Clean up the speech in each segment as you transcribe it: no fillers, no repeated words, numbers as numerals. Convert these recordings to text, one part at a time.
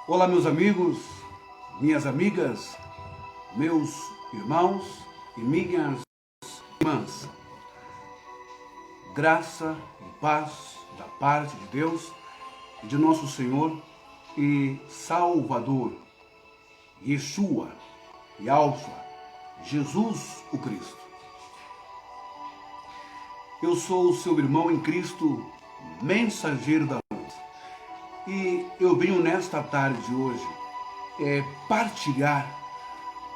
Olá, meus amigos, minhas amigas, meus irmãos e minhas irmãs. Graça e paz da parte de Deus e de nosso Senhor e Salvador, Yeshua, Yahshua, Jesus o Cristo. Eu sou o seu irmão em Cristo, mensageiro da luz. E eu venho nesta tarde de hoje partilhar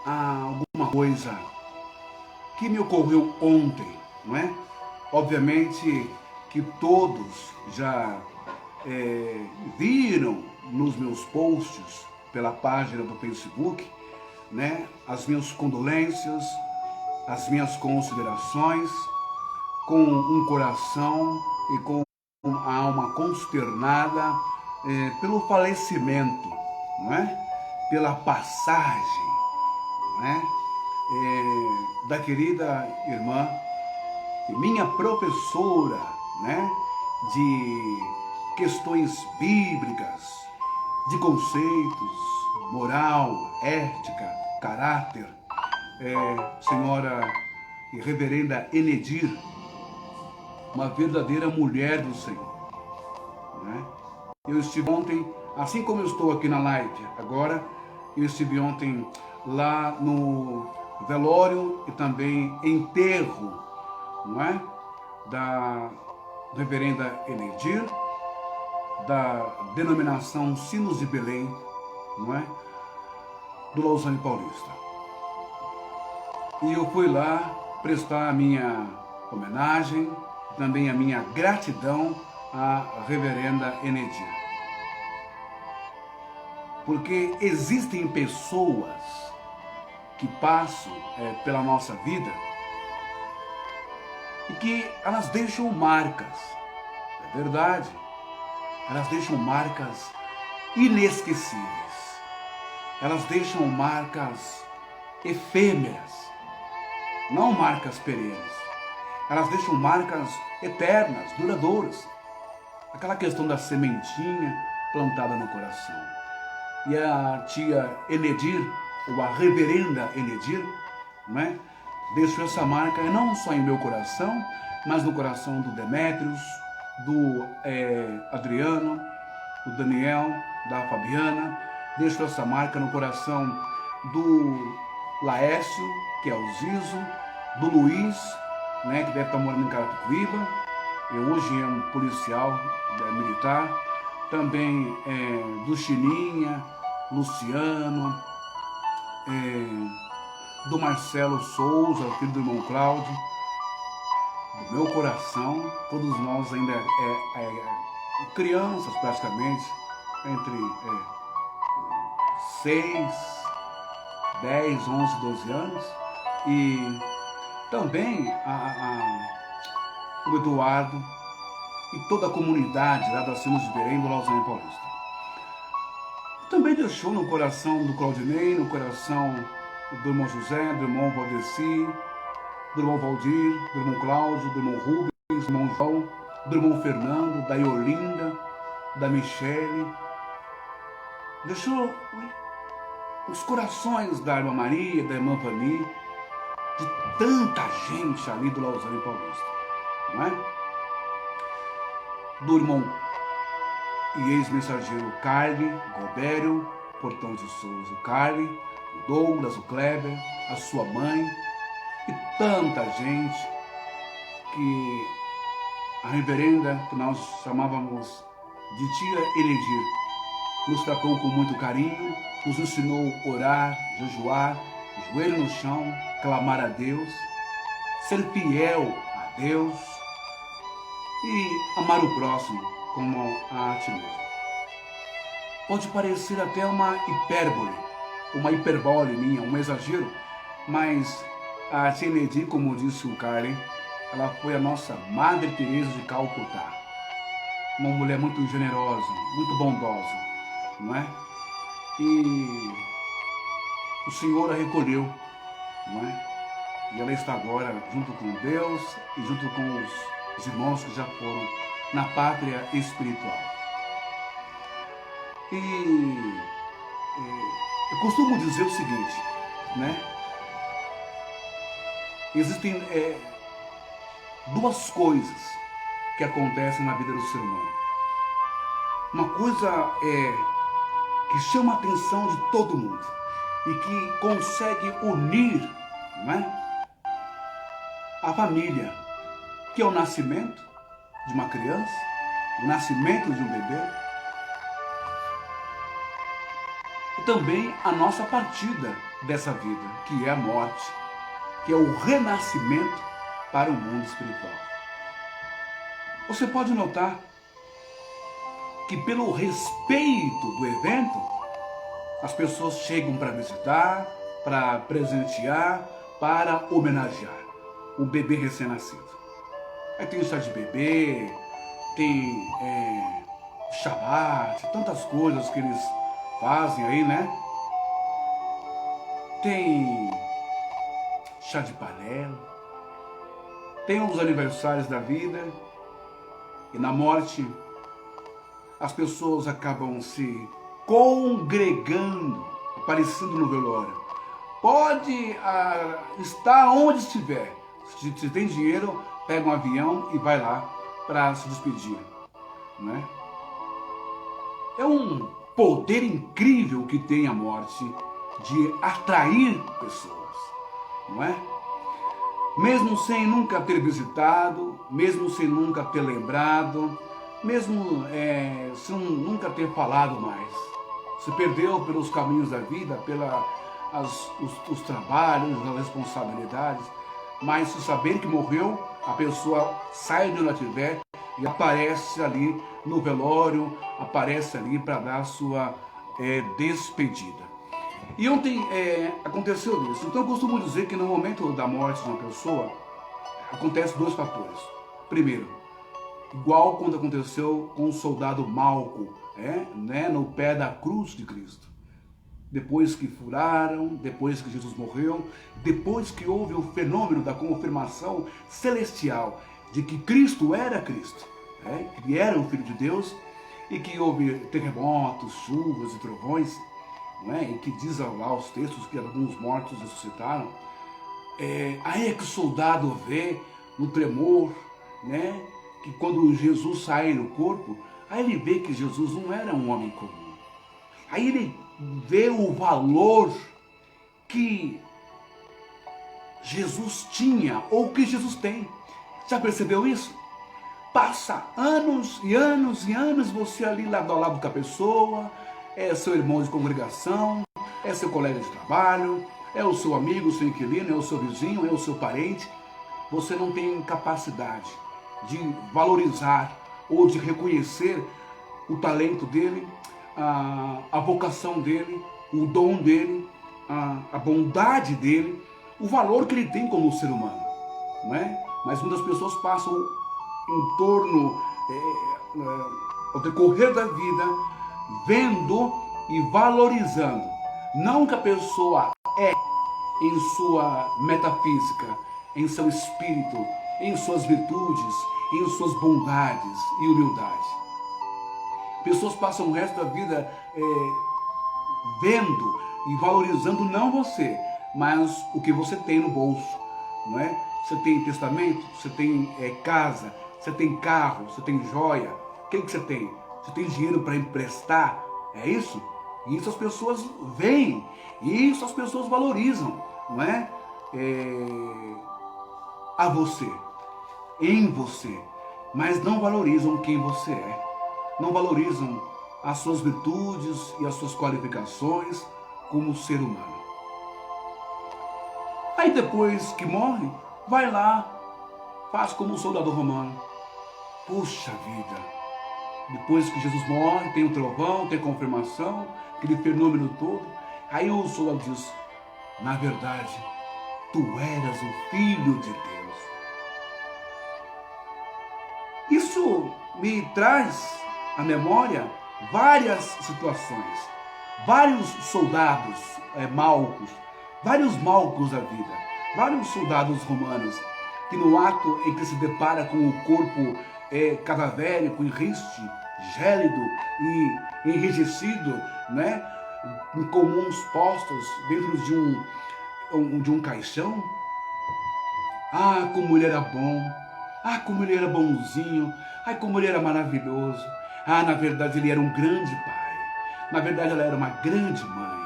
alguma coisa que me ocorreu ontem, não é? Obviamente que todos já viram nos meus posts pela página do Facebook, né? As minhas condolências, as minhas considerações, com um coração e com a alma consternada pelo falecimento, não é? Pela passagem, não é? Da querida irmã e minha professora, né? De questões bíblicas, de conceitos, moral, ética, caráter, senhora e reverenda Enedir, uma verdadeira mulher do Senhor, né? Eu estive ontem, assim como eu estou aqui na live agora, eu estive ontem lá no velório e também enterro, não é? Da reverenda Enedir, da denominação Sinos de Belém, não é? Do Lausanne Paulista. E eu fui lá prestar a minha homenagem, também a minha gratidão à reverenda Enedir. Porque existem pessoas que passam pela nossa vida e que elas deixam marcas, é verdade, elas deixam marcas inesquecíveis, elas deixam marcas efêmeras, não marcas perenes, elas deixam marcas eternas, duradouras, aquela questão da sementinha plantada no coração. E a tia Enedir, ou a reverenda Enedir, né, deixou essa marca não só em meu coração, mas no coração do Demétrios, do Adriano, do Daniel, da Fabiana, deixou essa marca no coração do Laércio, que é o Zizo, do Luiz, né, que deve estar morando em Carapicuíba, hoje é um policial militar, também do Chininha, Luciano, do Marcelo Souza, filho do irmão Cláudio, do meu coração, todos nós ainda crianças praticamente, entre 6, 10, 11, 12 anos, e também o Eduardo e toda a comunidade lá da Sinos de Belém, do Lausanne Paulista. Também deixou no coração do Claudinei, no coração do irmão José, do irmão Valdeci, do irmão Valdir, do irmão Cláudio, do irmão Rubens, do irmão João, do irmão Fernando, da Iolinda, da Michele. Deixou os corações da irmã Maria, da irmã Vani, de tanta gente ali do Lausanne Paulista, não é? Do irmão e ex-mensageiro Carly, Gobério, Portão de Souza, o Carly, o Douglas, o Kleber, a sua mãe e tanta gente que a reverenda, que nós chamávamos de tia Enedir, nos tratou com muito carinho, nos ensinou a orar, jejuar, joelho no chão, clamar a Deus, ser fiel a Deus e amar o próximo como a ti mesmo. Pode parecer até uma hipérbole, uma hiperbole minha, um exagero, mas a tia Enedir, como disse o Karen, ela foi a nossa Madre Teresa de Calcutá, uma mulher muito generosa, muito bondosa, não é? E o Senhor a recolheu, não é? E ela está agora junto com Deus e junto com os irmãos que já foram na pátria espiritual. E Eu costumo dizer o seguinte, né? Existem duas coisas que acontecem na vida do ser humano. Uma coisa que chama a atenção de todo mundo e que consegue unir, né, a família, que é o nascimento de uma criança, o nascimento de um bebê, e também a nossa partida dessa vida, que é a morte, que é o renascimento para o mundo espiritual. Você pode notar que pelo respeito do evento, as pessoas chegam para visitar, para presentear, para homenagear o bebê recém-nascido. Aí tem o chá de bebê, tem Shabbat, tantas coisas que eles fazem aí, né? Tem chá de panela, tem os aniversários da vida, e na morte as pessoas acabam se congregando, aparecendo no velório. Pode estar onde estiver. Se tem dinheiro, pega um avião e vai lá para se despedir, né? É um poder incrível que tem a morte de atrair pessoas, não é? Mesmo sem nunca ter visitado, mesmo sem nunca ter lembrado, mesmo sem nunca ter falado mais. Se perdeu pelos caminhos da vida, os trabalhos, as responsabilidades, mas se saber que morreu, a pessoa sai de onde ela estiver e aparece ali no velório, aparece ali para dar a sua despedida. E ontem aconteceu isso. Então eu costumo dizer que no momento da morte de uma pessoa, acontecem dois fatores. Primeiro, igual quando aconteceu com o soldado Malco, né, no pé da cruz de Cristo. Depois que furaram, depois que Jesus morreu, depois que houve o fenômeno da confirmação celestial de que Cristo era Cristo, que ele era o Filho de Deus, e que houve terremotos, chuvas e trovões, e que diz lá os textos que alguns mortos ressuscitaram. Aí é que o soldado vê no tremor, né, que quando Jesus sai no corpo, aí ele vê que Jesus não era um homem comum. Aí ele vê o valor que Jesus tinha, ou que Jesus tem. Já percebeu isso? Passa anos e anos e anos você ali lado a lado com a pessoa, é seu irmão de congregação, é seu colega de trabalho, é o seu amigo, o seu inquilino, é o seu vizinho, é o seu parente. Você não tem capacidade de valorizar ou de reconhecer o talento dele, a vocação dele, o dom dele, a bondade dele, o valor que ele tem como ser humano, não é? Mas muitas pessoas passam em torno, ao decorrer da vida, vendo e valorizando, não que a pessoa é em sua metafísica, em seu espírito, em suas virtudes, em suas bondades e humildade. Pessoas passam o resto da vida vendo e valorizando não você, mas o que você tem no bolso, não é? Você tem testamento, você tem casa, você tem carro, você tem joia. O que você tem? Você tem dinheiro para emprestar? É isso? E isso as pessoas veem, e isso as pessoas valorizam, não é? A você, em você, mas não valorizam quem você é. Não valorizam as suas virtudes e as suas qualificações como ser humano. Aí depois que morre, vai lá, faz como o soldado romano. Puxa vida, depois que Jesus morre, tem o trovão, tem a confirmação, aquele fenômeno todo. Aí o soldado diz, na verdade, tu eras o Filho de Deus. Isso me traz à memória várias situações, vários soldados malcos, vários malcos da vida, vários soldados romanos que no ato em que se depara com o corpo cadavérico, triste, gélido e enrijecido, né, incomuns postos dentro de um caixão. Ah, como ele era bom. Ah, como ele era bonzinho. Ah, como ele era maravilhoso. Ah, na verdade ele era um grande pai. Na verdade ela era uma grande mãe.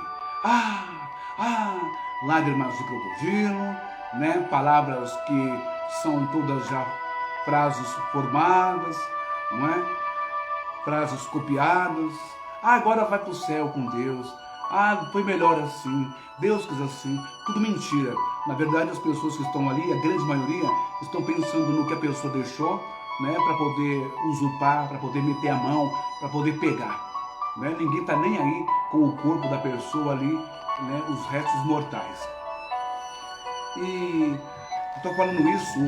Lágrimas de crocodilo, né? Palavras que são todas já frases formadas, não é? Frases copiadas. Ah, agora vai para o céu com Deus. Ah, foi melhor assim. Deus quis assim. Tudo mentira. Na verdade, as pessoas que estão ali, a grande maioria, estão pensando no que a pessoa deixou, né, para poder usurpar, para poder meter a mão, para poder pegar. Né? Ninguém está nem aí com o corpo da pessoa ali, né, os restos mortais. E estou falando isso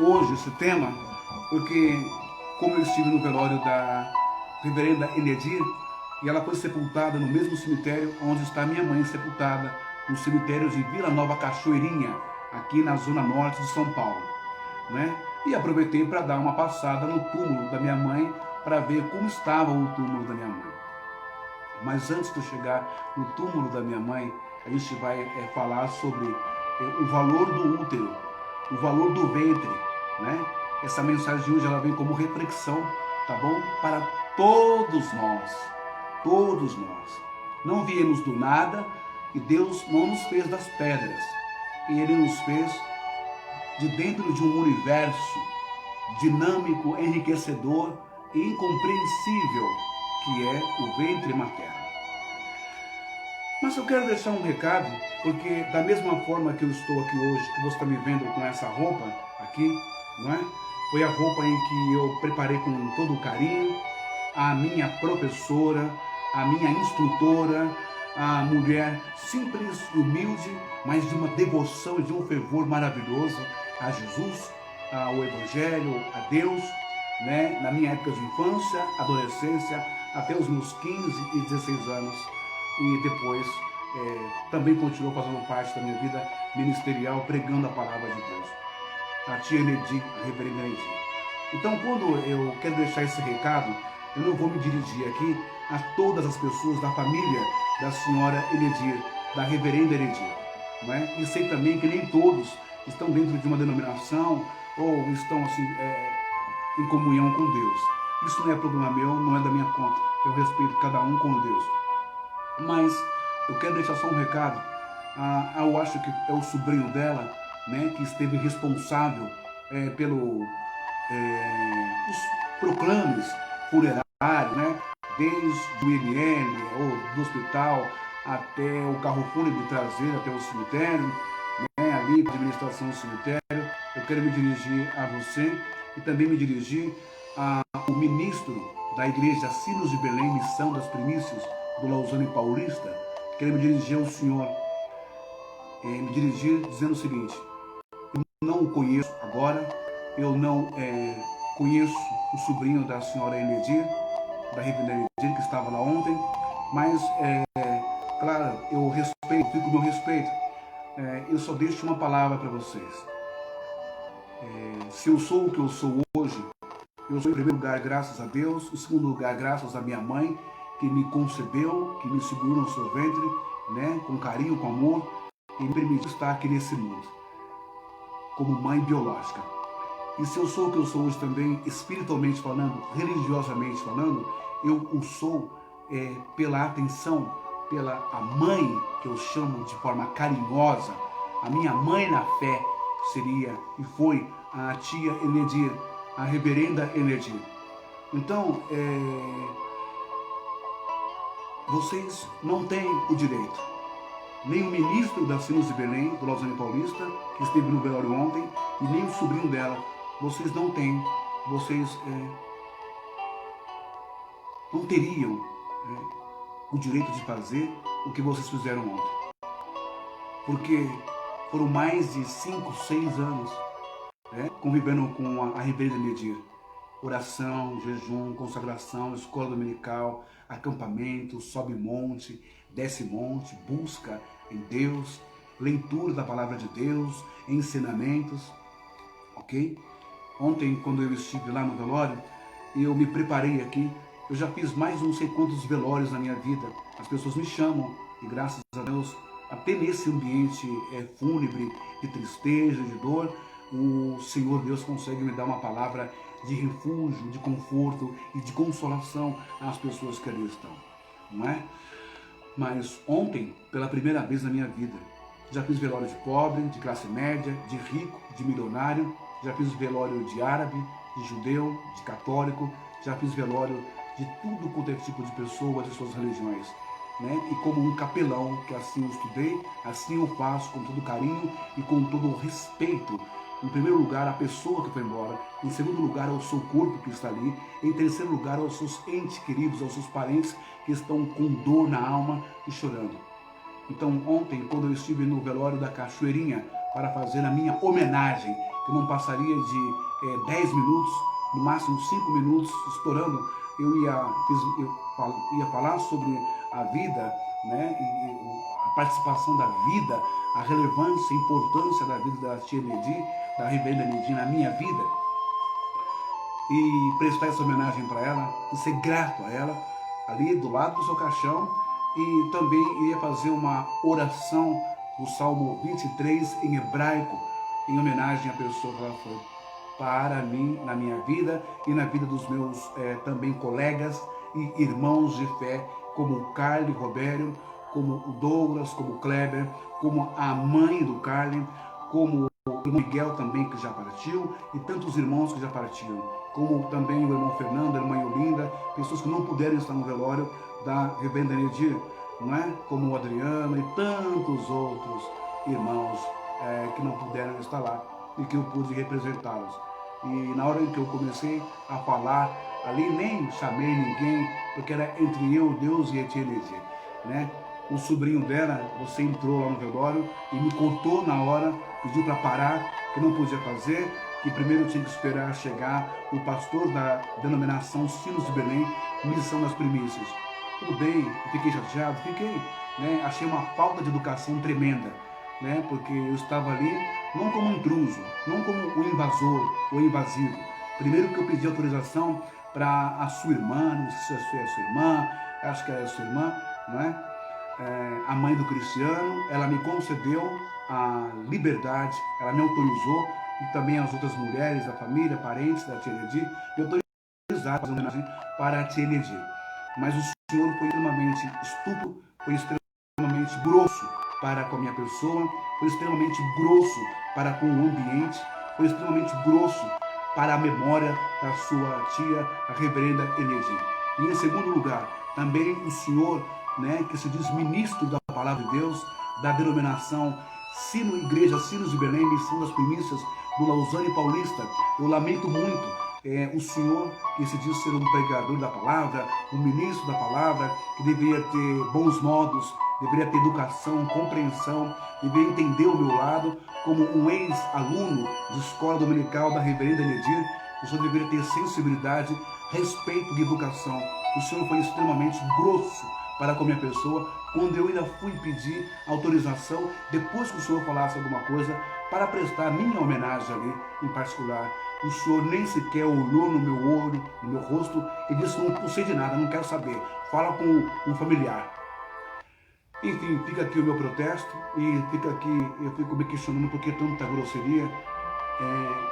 hoje, esse tema, porque como eu estive no velório da reverenda Enedir, e ela foi sepultada no mesmo cemitério onde está minha mãe sepultada, no cemitério de Vila Nova Cachoeirinha, aqui na zona norte de São Paulo, né? E aproveitei para dar uma passada no túmulo da minha mãe para ver como estava o túmulo da minha mãe. Mas antes de eu chegar no túmulo da minha mãe, a gente vai falar sobre o valor do útero, o valor do ventre, né? Essa mensagem de hoje ela vem como reflexão, tá bom? Para todos nós, todos nós. Não viemos do nada e Deus não nos fez das pedras. Ele nos fez de dentro de um universo dinâmico, enriquecedor e incompreensível que é o ventre materno. Mas eu quero deixar um recado, porque da mesma forma que eu estou aqui hoje, que você está me vendo com essa roupa aqui, não é? Foi a roupa em que eu preparei com todo o carinho, a minha professora, a minha instrutora, a mulher simples e humilde, mas de uma devoção e de um fervor maravilhoso a Jesus, ao Evangelho, a Deus, né? Na minha época de infância, adolescência, até os meus 15 e 16 anos. E depois também continuou fazendo parte da minha vida ministerial, pregando a palavra de Deus. A tia Enedir, a reverenda Enedir. Então, quando eu quero deixar esse recado, eu não vou me dirigir aqui a todas as pessoas da família da senhora Enedir, da reverenda Enedir. Não é? E sei também que nem todos estão dentro de uma denominação ou estão assim, em comunhão com Deus. Isso não é problema meu, não é da minha conta. Eu respeito cada um com Deus. Mas eu quero deixar só um recado. Eu acho que é o sobrinho dela, né, que esteve responsável pelo os proclames funerários, né, desde o INL ou do hospital até o carro fúnebre trazer até o cemitério, né, ali para a administração do cemitério. Eu quero me dirigir a você e também me dirigir ao ministro da Igreja Sinos de Belém, Missão das Primícias, do Lausanne Paulista. Quero me dirigir ao senhor, me dirigir dizendo o seguinte: eu não o conheço agora, eu não conheço o sobrinho da senhora Enedir, da reverenda Enedir, que estava lá ontem, mas, claro, eu respeito, fico no meu respeito. Eu só deixo uma palavra para vocês. Se eu sou o que eu sou hoje, eu sou em primeiro lugar graças a Deus, em segundo lugar graças à minha mãe, que me concebeu, que me segurou no seu ventre, né, com carinho, com amor, e me permitiu estar aqui nesse mundo, como mãe biológica. E se eu sou o que eu sou hoje também, espiritualmente falando, religiosamente falando, eu o sou pela atenção, pela a mãe, que eu chamo de forma carinhosa, a minha mãe na fé seria e foi a tia Enedir, a reverenda Enedir. Então, vocês não têm o direito, nem o ministro da Sinos de Belém, do Lausanne Paulista, que esteve no velório ontem, e nem o sobrinho dela, vocês não têm, vocês não teriam o direito de fazer o que vocês fizeram ontem. Porque foram mais de 5, 6 anos convivendo com a reverenda Enedir. Oração, jejum, consagração, escola dominical, acampamento, sobe monte, desce monte, busca em Deus, leitura da palavra de Deus, ensinamentos, ok? Ontem, quando eu estive lá no velório, eu me preparei aqui Eu já fiz mais de não sei quantos velórios na minha vida. As pessoas me chamam e graças a Deus, até nesse ambiente fúnebre, de tristeza, de dor, o Senhor Deus consegue me dar uma palavra de refúgio, de conforto e de consolação às pessoas que ali estão, não é? Mas ontem, pela primeira vez na minha vida, já fiz velório de pobre, de classe média, de rico, de milionário, já fiz velório de árabe, de judeu, de católico, já fiz velório de tudo quanto é tipo de pessoa, de suas religiões. Né? E como um capelão, que assim eu estudei, assim eu faço com todo carinho e com todo o respeito. Em primeiro lugar, a pessoa que foi embora. Em segundo lugar, ao seu corpo que está ali. Em terceiro lugar, aos seus entes queridos, aos seus parentes que estão com dor na alma e chorando. Então, ontem, quando eu estive no velório da Cachoeirinha para fazer a minha homenagem, que não passaria de 10 minutos, no máximo 5 minutos, estourando, eu ia falar sobre a vida, né, e a participação da vida, a relevância, a importância da vida da tia Nedi, da reverenda Nedi na minha vida, e prestar essa homenagem para ela, e ser grato a ela, ali do lado do seu caixão, e também ia fazer uma oração do Salmo 23 em hebraico, em homenagem à pessoa que ela foi para mim, na minha vida e na vida dos meus também colegas e irmãos de fé, como o Carly Robério, como o Douglas, como o Kleber, como a mãe do Carly, como o irmão Miguel também, que já partiu, e tantos irmãos que já partiram, como também o irmão Fernando, a irmã Yolinda, pessoas que não puderam estar no velório da reverenda Nedir, não é? Como o Adriano e tantos outros irmãos que não puderam estar lá e que eu pude representá-los. E na hora em que eu comecei a falar, ali nem chamei ninguém, porque era entre eu, Deus e a tia Nedir, né? O sobrinho dela, você entrou lá no velório e me cortou na hora, pediu para parar, que não podia fazer, que primeiro tinha que esperar chegar o pastor da denominação Sinos de Belém, Missão das Primícias. Tudo bem, fiquei chateado, né? Achei uma falta de educação tremenda, né? Porque eu estava ali não como intruso, não como um invasor ou invasivo. Primeiro que eu pedi autorização para a sua irmã, não sei se é a sua irmã, acho que é a sua irmã, não é? A mãe do Cristiano, ela me concedeu a liberdade, ela me autorizou, e também as outras mulheres da família, parentes da tia Nedir, me autorizaram a fazer homenagem para a tia Nedir. Mas o senhor foi extremamente estúpido, foi extremamente grosso para com a minha pessoa, foi extremamente grosso para com o ambiente, foi extremamente grosso para a memória da sua tia, a reverenda Nedir. E em segundo lugar, também o senhor, né, que se diz ministro da palavra de Deus, da denominação Igreja Sinos de Belém, Missão das Primícias do Lausanne Paulista. Eu lamento muito o senhor que se diz ser um pregador da palavra, um ministro da palavra, que deveria ter bons modos, deveria ter educação, compreensão, deveria entender o meu lado, como um ex-aluno de escola dominical da reverenda Nedir. O senhor deveria ter sensibilidade, respeito e educação. O senhor foi extremamente grosso para com a minha pessoa, quando eu ainda fui pedir autorização, depois que o senhor falasse alguma coisa, para prestar minha homenagem ali, em particular. O senhor nem sequer olhou no meu olho, no meu rosto, e disse: não sei de nada, não quero saber, fala com um familiar. Enfim, fica aqui o meu protesto, e fica aqui, eu fico me questionando por que tanta grosseria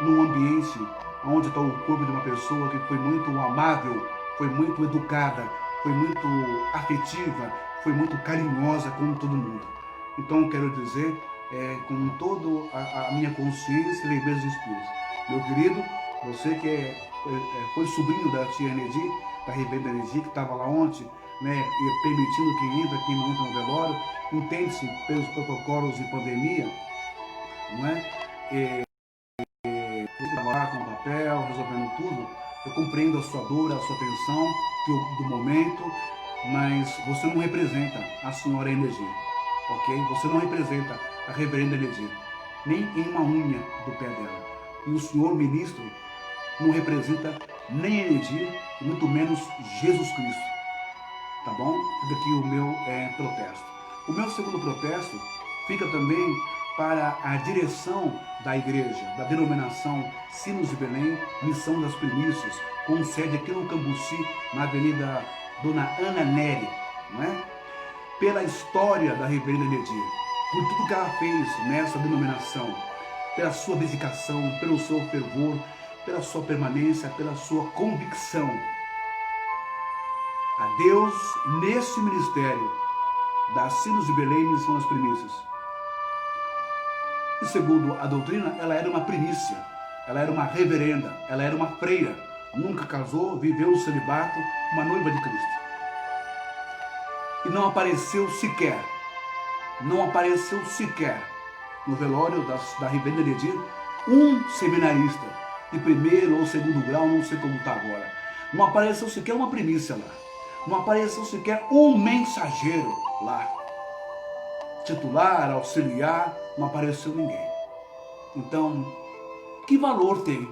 num ambiente onde está o corpo de uma pessoa que foi muito amável, foi muito educada, foi muito afetiva, foi muito carinhosa com todo mundo. Então quero dizer, com toda a minha consciência e leveza de espírito, meu querido, você que foi sobrinho da tia Nedir, da reverenda Nedir, que estava lá ontem, né, e permitindo quem entra, quem não entra no velório, entende-se pelos protocolos de pandemia, não é? Trabalhar com papel, resolvendo tudo. Eu compreendo a sua dor, a sua tensão do momento, mas você não representa a senhora Nedir, ok? Você não representa a reverenda Nedir, nem em uma unha do pé dela. E o senhor ministro não representa nem a Nedir, e muito menos Jesus Cristo. Tá bom? Fica aqui o meu protesto. O meu segundo protesto fica também para a direção da igreja, da denominação Sinos de Belém, Missão das Primícias, com sede aqui no Cambuci, na Avenida Dona Ana Nery, não é? Pela história da Reverenda Enedir, por tudo que ela fez nessa denominação, pela sua dedicação, pelo seu fervor, pela sua permanência, pela sua convicção. A Deus, nesse ministério das Sinos de Belém, Missão das Primícias. E segundo a doutrina, ela era uma primícia, ela era uma reverenda, ela era uma freira, nunca casou, viveu o celibato, uma noiva de Cristo. E não apareceu sequer no velório da Reverenda Enedir um seminarista de primeiro ou segundo grau, não sei como está agora. Não apareceu sequer uma primícia lá. Não apareceu sequer um mensageiro lá. Titular, auxiliar, não apareceu ninguém. Então, que valor tem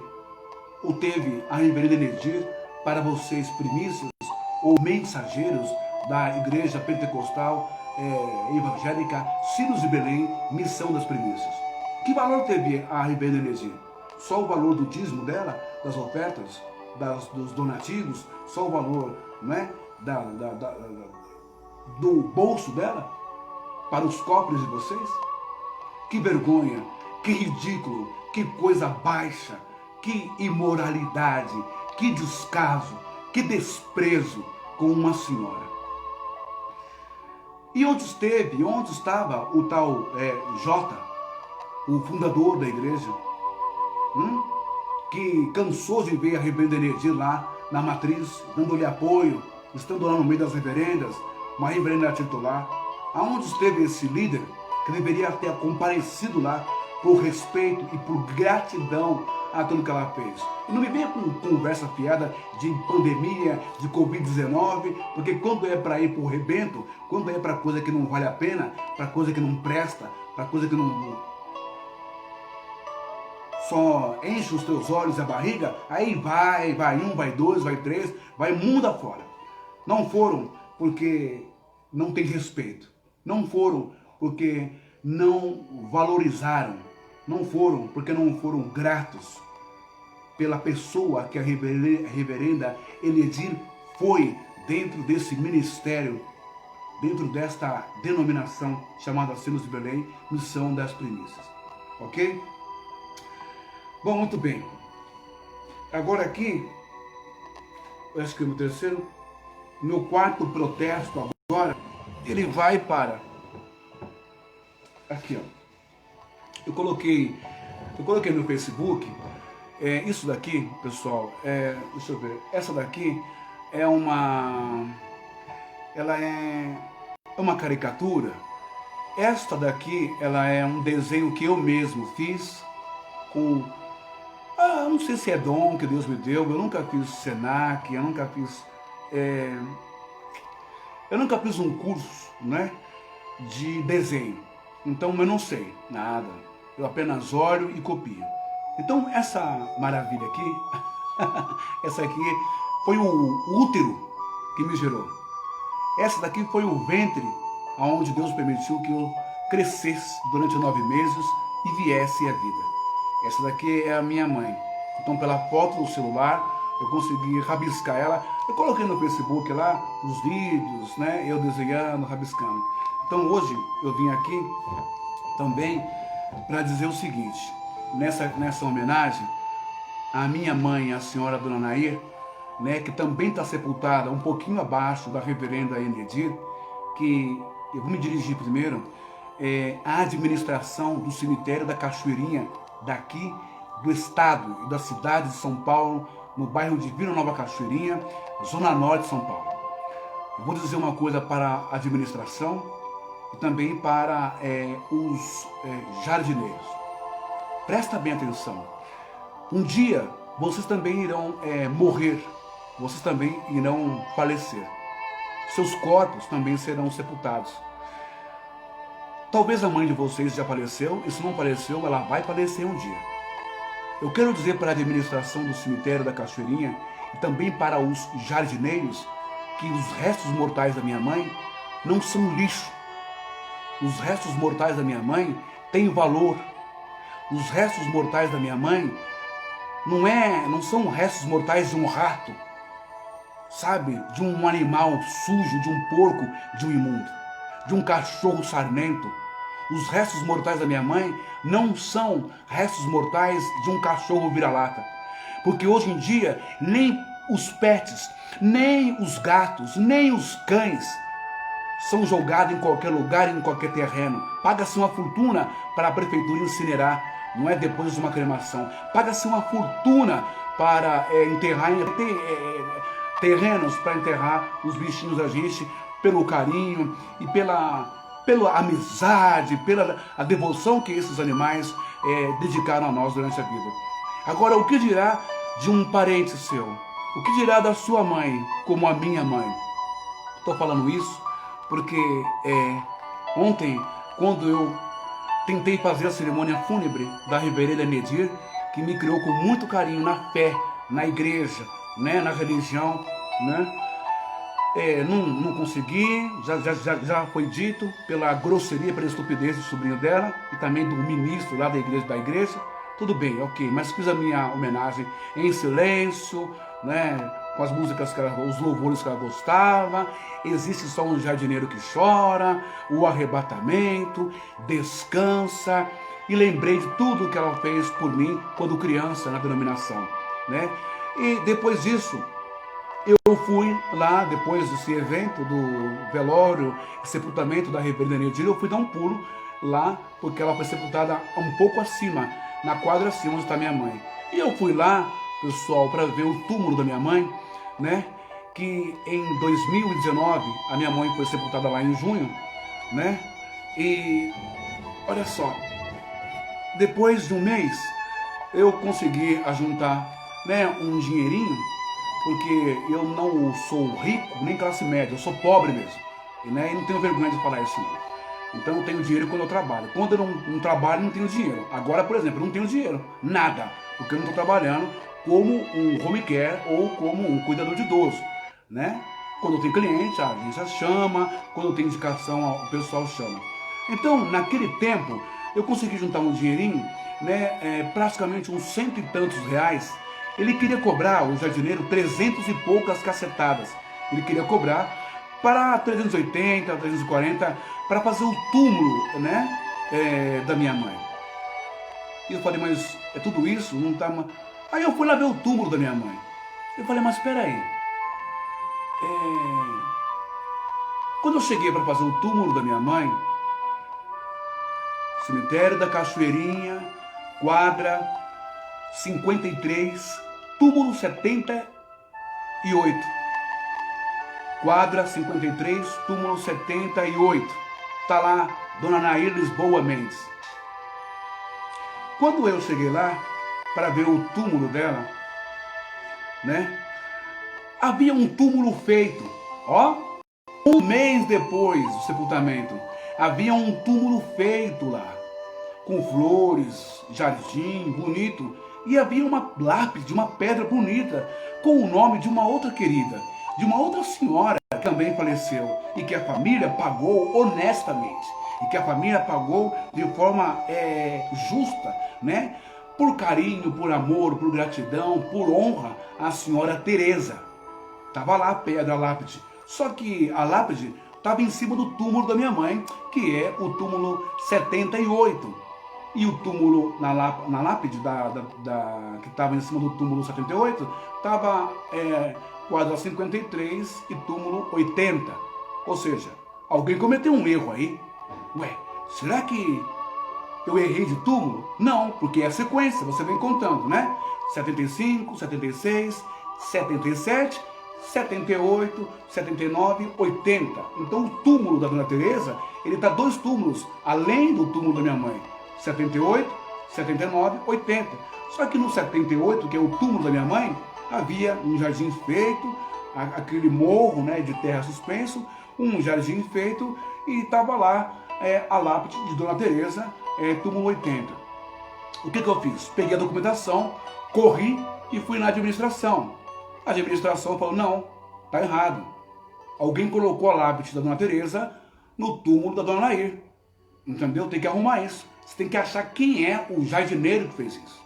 ou teve a Reverenda Enedir para vocês, primícias ou mensageiros da Igreja Pentecostal Evangélica Sinos de Belém, Missão das Primícias? Que valor teve a Reverenda Enedir? Só o valor do dízimo dela, das ofertas, dos donativos, só o valor, não é, do bolso dela para os cofres de vocês? Que vergonha, que ridículo, que coisa baixa, que imoralidade, que descaso, que desprezo com uma senhora. E onde estava o tal Jota, o fundador da igreja, que cansou de ver a Reverenda Enedir lá na matriz, dando-lhe apoio, estando lá no meio das reverendas, uma reverenda titular? Aonde esteve esse líder que deveria ter comparecido lá por respeito e por gratidão a tudo que ela fez? E não me venha com conversa fiada de pandemia, de Covid-19, porque quando é para ir para o rebento, quando é para coisa que não vale a pena, para coisa que não presta, para coisa que não só enche os teus olhos e a barriga, aí vai um, vai dois, vai três, vai mundo afora. Não foram porque não tem respeito, não foram porque não valorizaram, não foram porque não foram gratos pela pessoa que a Reverenda Enedir foi dentro desse ministério, dentro desta denominação chamada Sinos de Belém, Missão das Primícias. Ok? Bom, muito bem. Agora aqui, acho que é o terceiro, meu quarto protesto agora, ele vai para... Aqui, ó. Eu coloquei no Facebook, isso daqui, pessoal, deixa eu ver, essa daqui é ela é uma caricatura. Esta daqui, ela é um desenho que eu mesmo fiz com... não sei se é dom que Deus me deu, eu nunca fiz Senac, eu nunca fiz um curso, né, de desenho. Então eu não sei nada, eu apenas olho e copio. Então essa maravilha aqui, essa aqui foi o útero que me gerou. Essa daqui foi o ventre onde Deus permitiu que eu crescesse durante 9 meses e viesse a vida. Essa daqui é a minha mãe. Então pela foto do celular eu consegui rabiscar ela. Eu coloquei no Facebook lá os vídeos, né, eu desenhando, rabiscando. Então hoje eu vim aqui também para dizer o seguinte, nessa homenagem à minha mãe, a senhora Dona Nair, né, que também está sepultada um pouquinho abaixo da Reverenda Enedir, que eu vou me dirigir primeiro à administração do cemitério da Cachoeirinha, daqui do estado e da cidade de São Paulo, no bairro de Vila Nova Cachoeirinha, zona norte de São Paulo. Eu vou dizer uma coisa para a administração e também para os jardineiros. Presta bem atenção. Um dia vocês também irão morrer, vocês também irão falecer. Seus corpos também serão sepultados. Talvez a mãe de vocês já faleceu, e se não faleceu, ela vai falecer um dia. Eu quero dizer para a administração do cemitério da Cachoeirinha e também para os jardineiros que os restos mortais da minha mãe não são lixo. Os restos mortais da minha mãe tem valor. Os restos mortais da minha mãe não são restos mortais de um rato, sabe? De um animal sujo, de um porco, de um imundo, de um cachorro sarnento. Os restos mortais da minha mãe não são restos mortais de um cachorro vira-lata. Porque hoje em dia, nem os pets, nem os gatos, nem os cães são jogados em qualquer lugar, em qualquer terreno. Paga-se uma fortuna para a prefeitura incinerar, não é depois de uma cremação. Paga-se uma fortuna para enterrar terrenos, para enterrar os bichinhos da gente, pelo carinho e pela amizade, pela a devoção que esses animais dedicaram a nós durante a vida. Agora, o que dirá de um parente seu? O que dirá da sua mãe, como a minha mãe? Estou falando isso porque ontem, quando eu tentei fazer a cerimônia fúnebre da Reverenda Nedir, que me criou com muito carinho na fé, na igreja, né, na religião, né? Não consegui, já foi dito pela grosseria, pela estupidez do sobrinho dela e também do ministro lá da igreja. Tudo bem, ok, mas fiz a minha homenagem em silêncio, né, com as músicas, os louvores que ela gostava. Existe só um jardineiro que chora, o arrebatamento, descansa, e lembrei de tudo que ela fez por mim quando criança na denominação, né? E depois disso, eu fui lá, depois desse evento do velório e sepultamento da Reverenda Nedir, eu fui dar um pulo lá, porque ela foi sepultada um pouco acima, na quadra acima onde está minha mãe. E eu fui lá, pessoal, para ver o túmulo da minha mãe, né? Que em 2019, a minha mãe foi sepultada lá em junho, né? E olha só, depois de um mês, eu consegui ajuntar, né, um dinheirinho, porque eu não sou rico, nem classe média, eu sou pobre mesmo, né? E não tenho vergonha de falar isso não. Então eu tenho dinheiro quando eu trabalho. Quando eu não trabalho, não tenho dinheiro. Agora, por exemplo, eu não tenho dinheiro, nada, porque eu não estou trabalhando como um home care ou como um cuidador de idoso, né? Quando eu tenho cliente, a agência chama, quando eu tenho indicação, o pessoal chama. Então, naquele tempo, eu consegui juntar um dinheirinho, né? Praticamente uns 100 e tantos reais. Ele queria cobrar, o jardineiro, 300 e poucas cacetadas. Ele queria cobrar para 380, 340, para fazer o túmulo, né, da minha mãe. E eu falei, mas é tudo isso? Não tá... Aí eu fui lá ver o túmulo da minha mãe. Eu falei, mas espera aí. Quando eu cheguei para fazer o túmulo da minha mãe, cemitério da Cachoeirinha, quadra 53, túmulo 78. Quadra 53, túmulo 78. Tá lá, Dona Nair Lisboa Mendes. Quando eu cheguei lá para ver o túmulo dela, né? Havia um túmulo feito, ó, um mês depois do sepultamento. Havia um túmulo feito lá, com flores, jardim, bonito. E havia uma lápide, uma pedra bonita, com o nome de uma outra querida, de uma outra senhora que também faleceu e que a família pagou honestamente, e que a família pagou de forma justa, né? Por carinho, por amor, por gratidão, por honra à senhora Teresa. Estava lá a pedra, a lápide. Só que a lápide estava em cima do túmulo da minha mãe, que é o túmulo 78. E o túmulo na lápide que estava em cima do túmulo 78 estava quadra 53 e túmulo 80. Ou seja, alguém cometeu um erro aí. Ué, será que eu errei de túmulo? Não, porque é a sequência, você vem contando, né? 75, 76, 77, 78, 79, 80. Então o túmulo da Dona Teresa, ele está 2 túmulos além do túmulo da minha mãe. 78, 79, 80. Só que no 78, que é o túmulo da minha mãe, havia um jardim feito, aquele morro, né, de terra suspenso, um jardim feito, e estava lá a lápide de Dona Teresa, túmulo 80. O que eu fiz? Peguei a documentação, corri e fui na administração. A administração falou, não, tá errado. Alguém colocou a lápide da Dona Teresa no túmulo da Dona Nair. Entendeu? Tem que arrumar isso. Você tem que achar quem é o jardineiro que fez isso.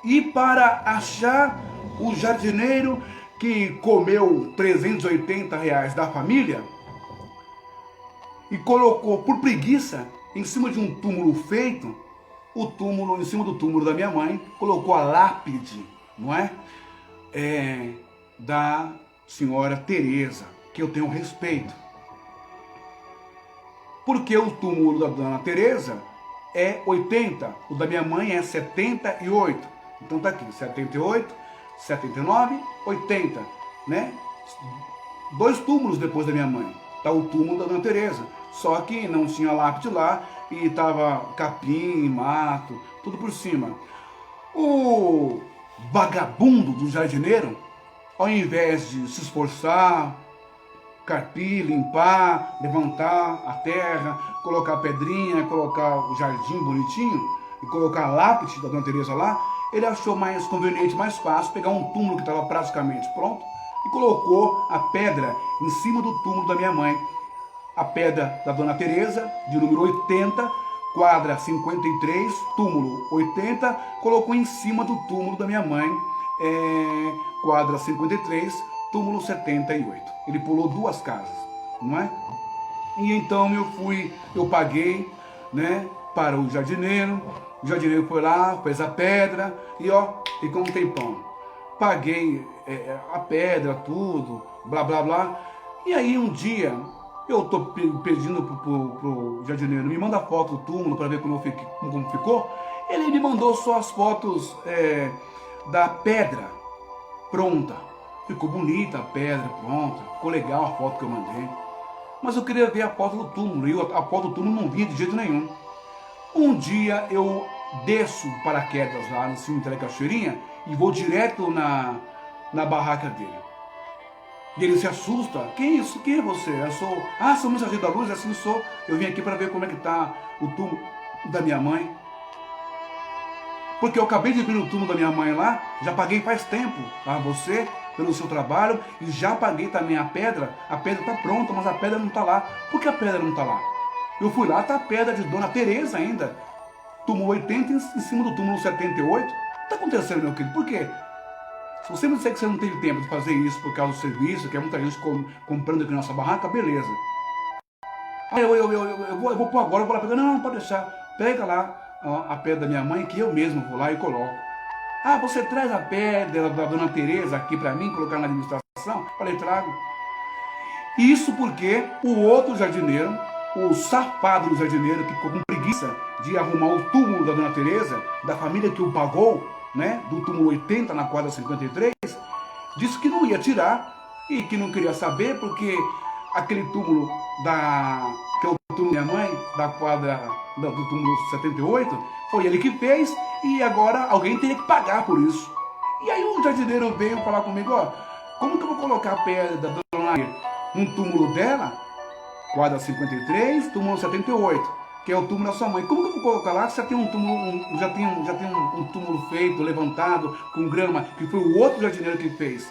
E para achar o jardineiro que comeu R$ 380 da família e colocou por preguiça em cima de um túmulo feito, o túmulo, em cima do túmulo da minha mãe, colocou a lápide, não é? Da senhora Teresa, que eu tenho respeito. Porque o túmulo da dona Teresa é 80, o da minha mãe é 78. Então tá aqui, 78, 79, 80, né? 2 túmulos depois da minha mãe. Tá o túmulo da dona Teresa. Só que não tinha lápide lá e tava capim, mato, tudo por cima. O vagabundo do jardineiro, ao invés de se esforçar, carpir, limpar, levantar a terra, colocar a pedrinha, colocar o jardim bonitinho e colocar a lápide da dona Teresa lá, ele achou mais conveniente, mais fácil pegar um túmulo que estava praticamente pronto e colocou a pedra em cima do túmulo da minha mãe. A pedra da dona Teresa, de número 80, quadra 53, túmulo 80, colocou em cima do túmulo da minha mãe, quadra 53, túmulo 78. Ele pulou 2 casas, não é? E então eu paguei, né, para o jardineiro foi lá, fez a pedra e ficou um tempão. Paguei a pedra, tudo, blá blá blá. E aí um dia eu tô pedindo pro jardineiro, me manda a foto do túmulo para ver como ficou. Ele me mandou só as fotos da pedra pronta. Ficou bonita a pedra pronta, ficou legal a foto que eu mandei. Mas eu queria ver a foto do túmulo, e a foto do túmulo não vinha de jeito nenhum. Um dia eu desço paraquedas lá no cemitério Cachoeirinha e vou direto na barraca dele. E ele se assusta. Quem é isso? Quem é você? Eu sou... sou o mensageiro da luz? Assim sou. Eu vim aqui para ver como é que está o túmulo da minha mãe. Porque eu acabei de vir no túmulo da minha mãe lá, já paguei faz tempo a você pelo seu trabalho e já paguei também a pedra está pronta, mas a pedra não está lá. Por que a pedra não está lá? Eu fui lá, está a pedra de dona Teresa ainda, túmulo 80 em cima do túmulo 78. O que está acontecendo, meu querido? Por quê? Se você me disser que você não teve tempo de fazer isso por causa do serviço, que é muita gente comprando aqui na nossa barraca, beleza. Eu vou pôr agora, eu vou lá pegar. Não, pode deixar. Pega lá a pedra da minha mãe, que eu mesmo vou lá e coloco. Você traz a pedra da dona Teresa aqui para mim, colocar na administração? Falei, trago. Isso porque o outro jardineiro, o safado do jardineiro, que ficou com preguiça de arrumar o túmulo da dona Teresa, da família que o pagou, né, do túmulo 80 na quadra 53, disse que não ia tirar e que não queria saber, porque aquele túmulo que é o túmulo da minha mãe, da quadra do túmulo 78, foi ele que fez e agora alguém teria que pagar por isso. E aí o jardineiro veio falar comigo, como que eu vou colocar a pedra da dona Maria num túmulo dela, quadra 53, túmulo 78, que é o túmulo da sua mãe. Como que eu vou colocar lá se já tem um túmulo, já tem um túmulo feito, levantado, com grama, que foi o outro jardineiro que fez?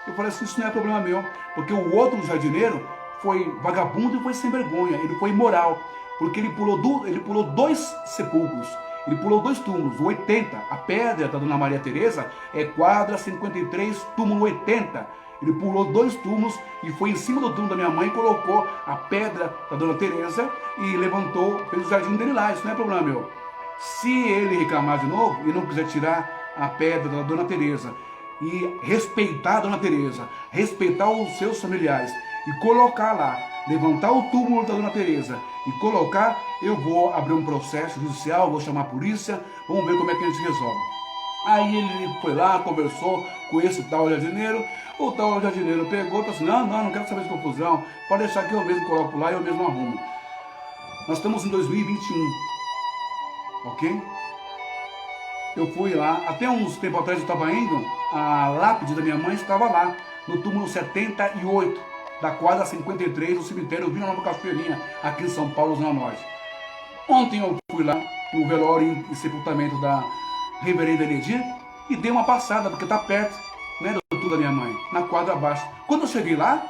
Eu falei assim, isso não é problema meu, porque o outro jardineiro foi vagabundo e foi sem vergonha, ele foi imoral, porque ele pulou 2 sepulcros, ele pulou 2 túmulos, o 80, a pedra da dona Maria Teresa é quadra 53, túmulo 80, ele pulou 2 túmulos e foi em cima do túmulo da minha mãe, colocou a pedra da dona Teresa e levantou, fez o jardim dele lá, isso não é problema meu. Se ele reclamar de novo e não quiser tirar a pedra da dona Teresa e respeitar a dona Teresa, respeitar os seus familiares e colocar lá, levantar o túmulo da dona Teresa e colocar, eu vou abrir um processo judicial, vou chamar a polícia, vamos ver como é que a gente resolve. Aí ele foi lá, conversou com esse tal jardineiro, o tal jardineiro pegou e falou assim, não quero saber de confusão, pode deixar que eu mesmo coloco lá e eu mesmo arrumo. Nós estamos em 2021, ok? Eu fui lá, até uns tempo atrás eu estava indo, a lápide da minha mãe estava lá, no túmulo 78, da quadra 53 do cemitério Vila Nova Cachoeirinha, aqui em São Paulo, Zona Norte. Ontem eu fui lá no velório e sepultamento da reverenda Eledir e dei uma passada, porque está perto, né, do da minha mãe, na quadra abaixo. Quando eu cheguei lá,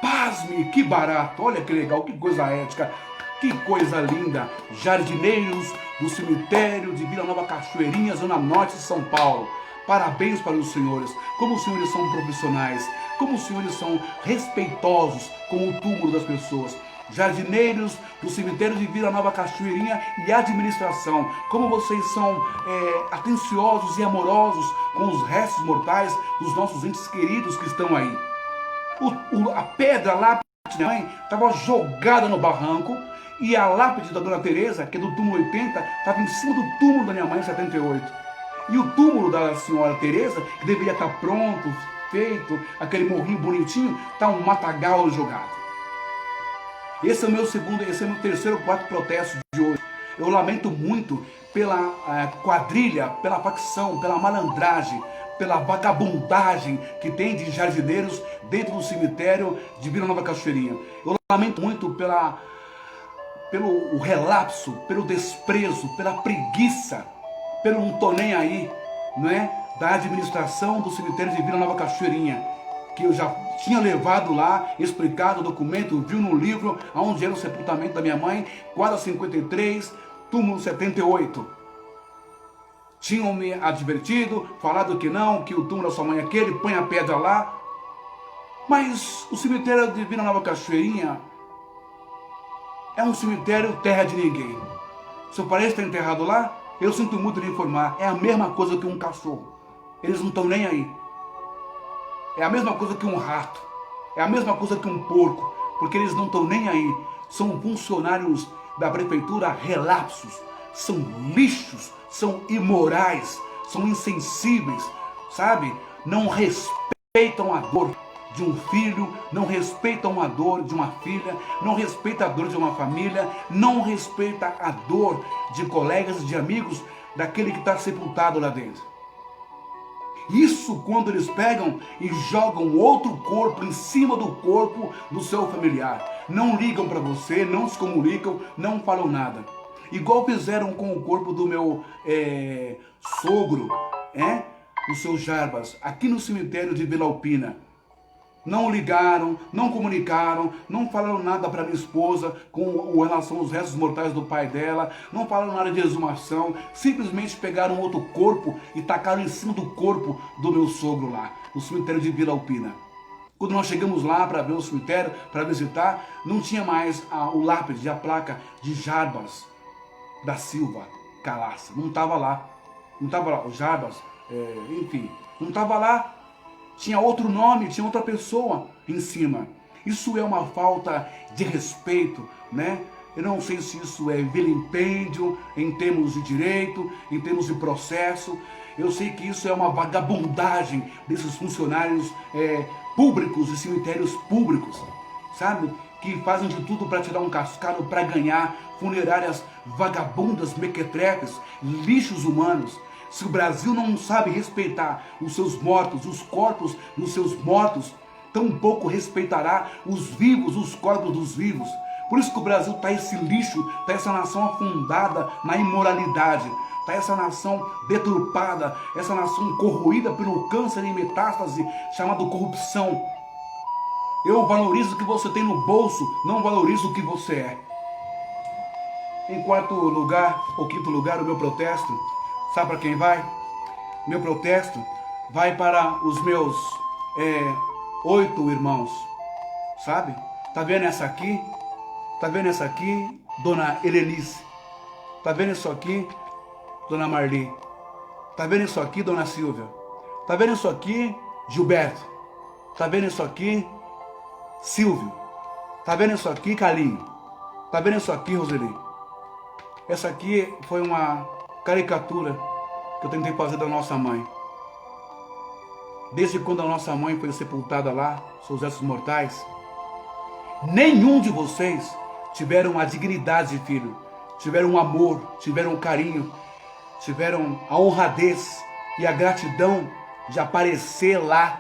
pasme, que barato, olha que legal, que coisa ética, que coisa linda. Jardineiros do cemitério de Vila Nova Cachoeirinha, Zona Norte de São Paulo. Parabéns para os senhores, como os senhores são profissionais, como os senhores são respeitosos com o túmulo das pessoas. Jardineiros do cemitério de Vila Nova Cachoeirinha e administração, como vocês são atenciosos e amorosos com os restos mortais dos nossos entes queridos que estão aí. A pedra lá da minha mãe estava jogada no barranco e a lápide da Dona Teresa, que é do túmulo 80, estava em cima do túmulo da minha mãe, 78. E o túmulo da senhora Teresa, que deveria estar pronto, feito, aquele morrinho bonitinho, está um matagal jogado. Esse é o meu terceiro, quarto protesto de hoje. Eu lamento muito pela quadrilha, pela facção, pela malandragem, pela vagabundagem que tem de jardineiros dentro do cemitério de Vila Nova Cachoeirinha. Eu lamento muito pelo relapso, pelo desprezo, pela preguiça, pelo não tô nem aí, não é? Da administração do cemitério de Vila Nova Cachoeirinha, que eu já tinha levado lá, explicado o documento, viu no livro onde era o sepultamento da minha mãe, quadra 53, túmulo 78. Tinham me advertido, falado que não, que o túmulo da sua mãe é aquele, põe a pedra lá. Mas o cemitério de Vila Nova Cachoeirinha é um cemitério terra de ninguém. Seu parente está enterrado lá? Eu sinto muito lhe informar, é a mesma coisa que um cachorro. Eles não estão nem aí. É a mesma coisa que um rato. É a mesma coisa que um porco. Porque eles não estão nem aí. São funcionários da prefeitura relapsos. São lixos. São imorais. São insensíveis. Sabe? Não respeitam a dor de um filho. Não respeitam a dor de uma filha. Não respeitam a dor de uma família. Não respeitam a dor de colegas, de amigos daquele que está sepultado lá dentro. Isso quando eles pegam e jogam outro corpo em cima do corpo do seu familiar. Não ligam para você, não se comunicam, não falam nada. Igual fizeram com o corpo do meu sogro, o seu Jarbas, aqui no cemitério de Vila Alpina. Não ligaram, não comunicaram, não falaram nada para minha esposa com relação aos restos mortais do pai dela, não falaram nada de exumação, simplesmente pegaram outro corpo e tacaram em cima do corpo do meu sogro lá, no cemitério de Vila Alpina. Quando nós chegamos lá para ver o cemitério, para visitar, não tinha mais o lápide, a placa de Jarbas da Silva Calaça, não estava lá. Não estava lá, o Jarbas, enfim, não estava lá. Tinha outro nome, tinha outra pessoa em cima. Isso é uma falta de respeito, né? Eu não sei se isso é vilipêndio em termos de direito, em termos de processo. Eu sei que isso é uma vagabundagem desses funcionários públicos e cemitérios públicos, sabe? Que fazem de tudo para tirar um cascado, para ganhar funerárias vagabundas, mequetrefes, lixos humanos. Se o Brasil não sabe respeitar os seus mortos, os corpos dos seus mortos, tampouco respeitará os vivos, os corpos dos vivos. Por isso que o Brasil está esse lixo, está essa nação afundada na imoralidade, está essa nação deturpada, essa nação corroída pelo câncer em metástase chamado corrupção. Eu valorizo o que você tem no bolso, não valorizo o que você é. Em quarto lugar, ou quinto lugar, o meu protesto, sabe para quem vai? Meu protesto vai para os meus 8 irmãos, sabe? Tá vendo essa aqui? Tá vendo essa aqui, Dona Helenice? Tá vendo isso aqui, Dona Marli? Tá vendo isso aqui, Dona Silvia? Tá vendo isso aqui, Gilberto? Tá vendo isso aqui, Silvio? Tá vendo isso aqui, Carlinho? Tá vendo isso aqui, Roseli? Essa aqui foi uma caricatura que eu tentei fazer da nossa mãe. Desde quando a nossa mãe foi sepultada lá, seus restos mortais, nenhum de vocês tiveram a dignidade de filho, tiveram o amor, tiveram o carinho, tiveram a honradez e a gratidão de aparecer lá,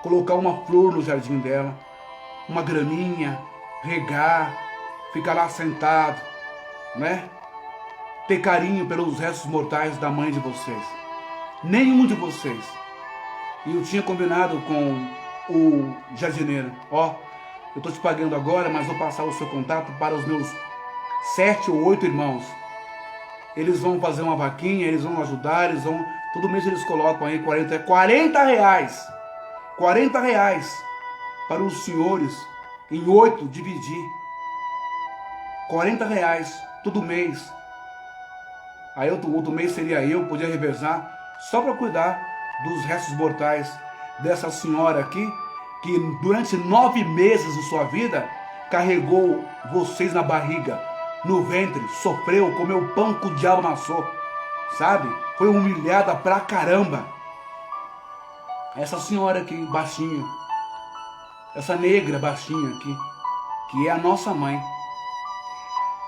colocar uma flor no jardim dela, uma graminha, regar, ficar lá sentado, né? Ter carinho pelos restos mortais da mãe de vocês. Nenhum de vocês. E eu tinha combinado com o jardineiro, ó, eu tô te pagando agora, mas vou passar o seu contato para os meus 7 ou 8 irmãos. Eles vão fazer uma vaquinha, eles vão ajudar, eles vão... Todo mês eles colocam aí 40 reais. 40 reais para os senhores em 8 dividir. 40 reais todo mês. Aí outro mês seria eu, podia revezar, só para cuidar dos restos mortais dessa senhora aqui, que durante 9 meses de sua vida carregou vocês na barriga, no ventre, sofreu, comeu pão que o diabo amassou, sabe? Foi humilhada pra caramba. Essa senhora aqui, baixinha, essa negra baixinha aqui, que é a nossa mãe,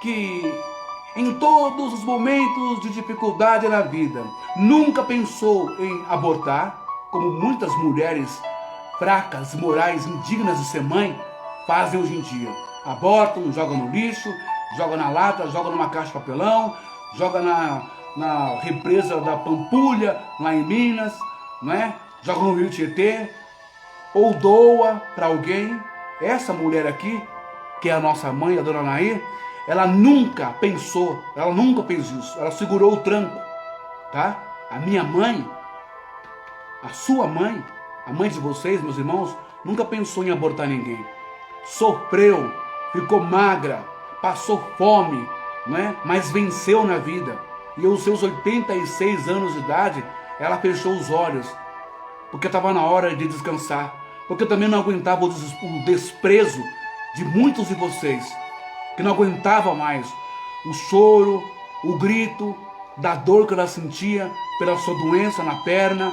que em todos os momentos de dificuldade na vida nunca pensou em abortar, como muitas mulheres fracas, morais, indignas de ser mãe fazem hoje em dia. Abortam, jogam no lixo, jogam na lata, jogam numa caixa de papelão, jogam na represa da Pampulha, lá em Minas, não é? Jogam no Rio Tietê, ou doa para alguém. Essa mulher aqui, que é a nossa mãe, a dona Nair, ela nunca pensou, ela nunca fez isso, ela segurou o tranco, tá? A minha mãe, a sua mãe, a mãe de vocês, meus irmãos, nunca pensou em abortar ninguém. Sofreu, ficou magra, passou fome, não é? Mas venceu na vida. E aos seus 86 anos de idade, ela fechou os olhos, porque estava na hora de descansar, porque eu também não aguentava o desprezo de muitos de vocês, que não aguentava mais o choro, o grito da dor que ela sentia pela sua doença na perna,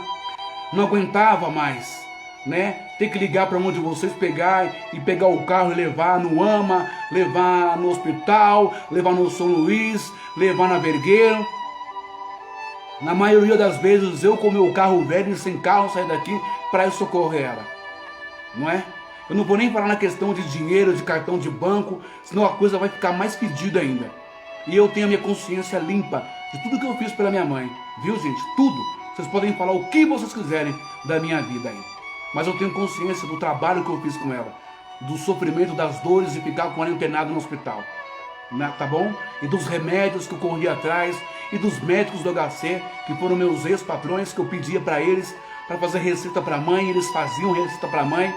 não aguentava mais, né? Ter que ligar para um de vocês pegar o carro e levar no AMA, levar no hospital, levar no São Luís, levar na Vergueiro. Na maioria das vezes eu com meu carro velho e sem carro sair daqui para ir socorrer ela, não é? Eu não vou nem falar na questão de dinheiro, de cartão de banco, senão a coisa vai ficar mais fedida ainda. E eu tenho a minha consciência limpa de tudo que eu fiz pela minha mãe, viu, gente? Tudo. Vocês podem falar o que vocês quiserem da minha vida aí, mas eu tenho consciência do trabalho que eu fiz com ela, do sofrimento, das dores de ficar com ela internada no hospital, né? Tá bom? E dos remédios que eu corri atrás, e dos médicos do HC, que foram meus ex-patrões, que eu pedia para eles, para fazer receita para a mãe, e eles faziam receita para a mãe.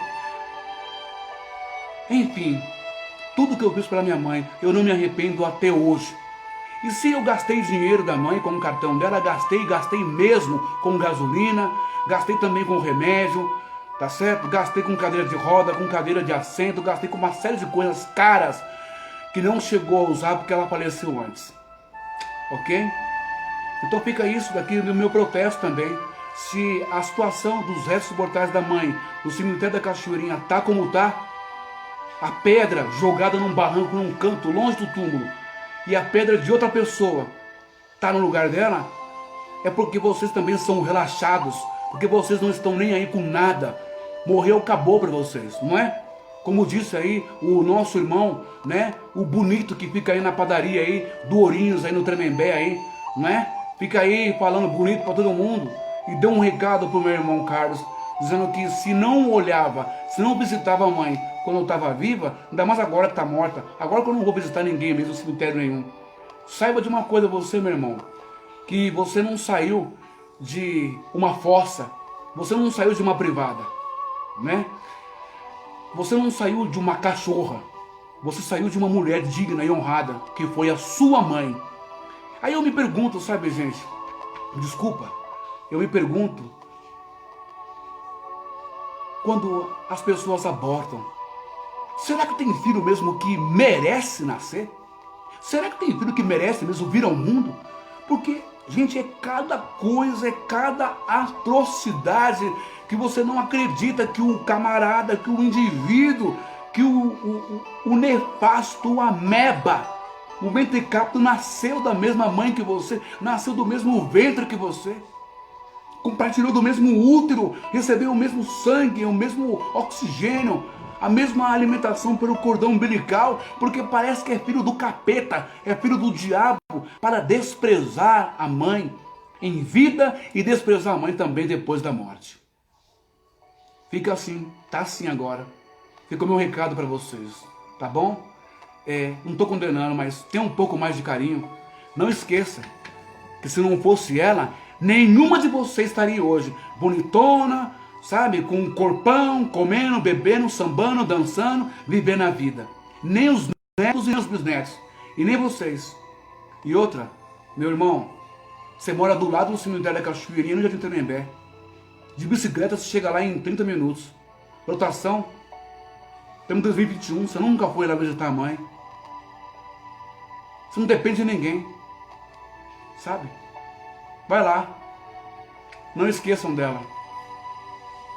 Enfim, tudo que eu fiz pela minha mãe, eu não me arrependo até hoje. E se eu gastei dinheiro da mãe com o cartão dela, gastei mesmo com gasolina, gastei também com remédio, tá certo? Gastei com cadeira de roda, com cadeira de assento, gastei com uma série de coisas caras que não chegou a usar porque ela faleceu antes. Ok? Então fica isso daqui no meu protesto também. Se a situação dos restos mortais da mãe no cemitério da Cachoeirinha tá como tá, a pedra jogada num barranco, num canto, longe do túmulo, e a pedra de outra pessoa tá no lugar dela, é porque vocês também são relaxados, porque vocês não estão nem aí com nada. Morreu, acabou para vocês, não é? Como disse aí o nosso irmão, né? O bonito que fica aí na padaria aí, do Ourinhos aí no Tremembé aí, não é? Fica aí falando bonito para todo mundo. E deu um recado pro meu irmão Carlos, dizendo que se não olhava, se não visitava a mãe quando eu estava viva, ainda mais agora que está morta, agora que eu não vou visitar ninguém mesmo, cemitério nenhum. Saiba de uma coisa você, meu irmão, que você não saiu de uma fossa, você não saiu de uma privada, né? Você não saiu de uma cachorra, você saiu de uma mulher digna e honrada, que foi a sua mãe. Aí eu me pergunto, sabe, gente, desculpa, eu me pergunto, quando as pessoas abortam, será que tem filho mesmo que merece nascer? Será que tem filho que merece mesmo vir ao mundo? Porque, gente, é cada coisa, é cada atrocidade que você não acredita que o camarada, que o indivíduo, que o nefasto, o ameba, o mentecapto nasceu da mesma mãe que você, nasceu do mesmo ventre que você, compartilhou do mesmo útero, recebeu o mesmo sangue, o mesmo oxigênio, a mesma alimentação pelo cordão umbilical, porque parece que é filho do capeta, é filho do diabo, para desprezar a mãe em vida e desprezar a mãe também depois da morte. Fica assim, tá assim agora. Fica o meu recado para vocês, tá bom? Não tô condenando, mas tenha um pouco mais de carinho. Não esqueça que se não fosse ela, nenhuma de vocês estaria hoje bonitona, sabe? Com um corpão, comendo, bebendo, sambando, dançando, vivendo a vida. Nem os netos e nem os bisnetos. E nem vocês. E outra, meu irmão, você mora do lado do cemitério da Cachoeirinha, no Jardim Tremembé. De bicicleta você chega lá em 30 minutos. Lotação, estamos em 2021, você nunca foi lá visitar a mãe. Você não depende de ninguém. Sabe? Vai lá. Não esqueçam dela.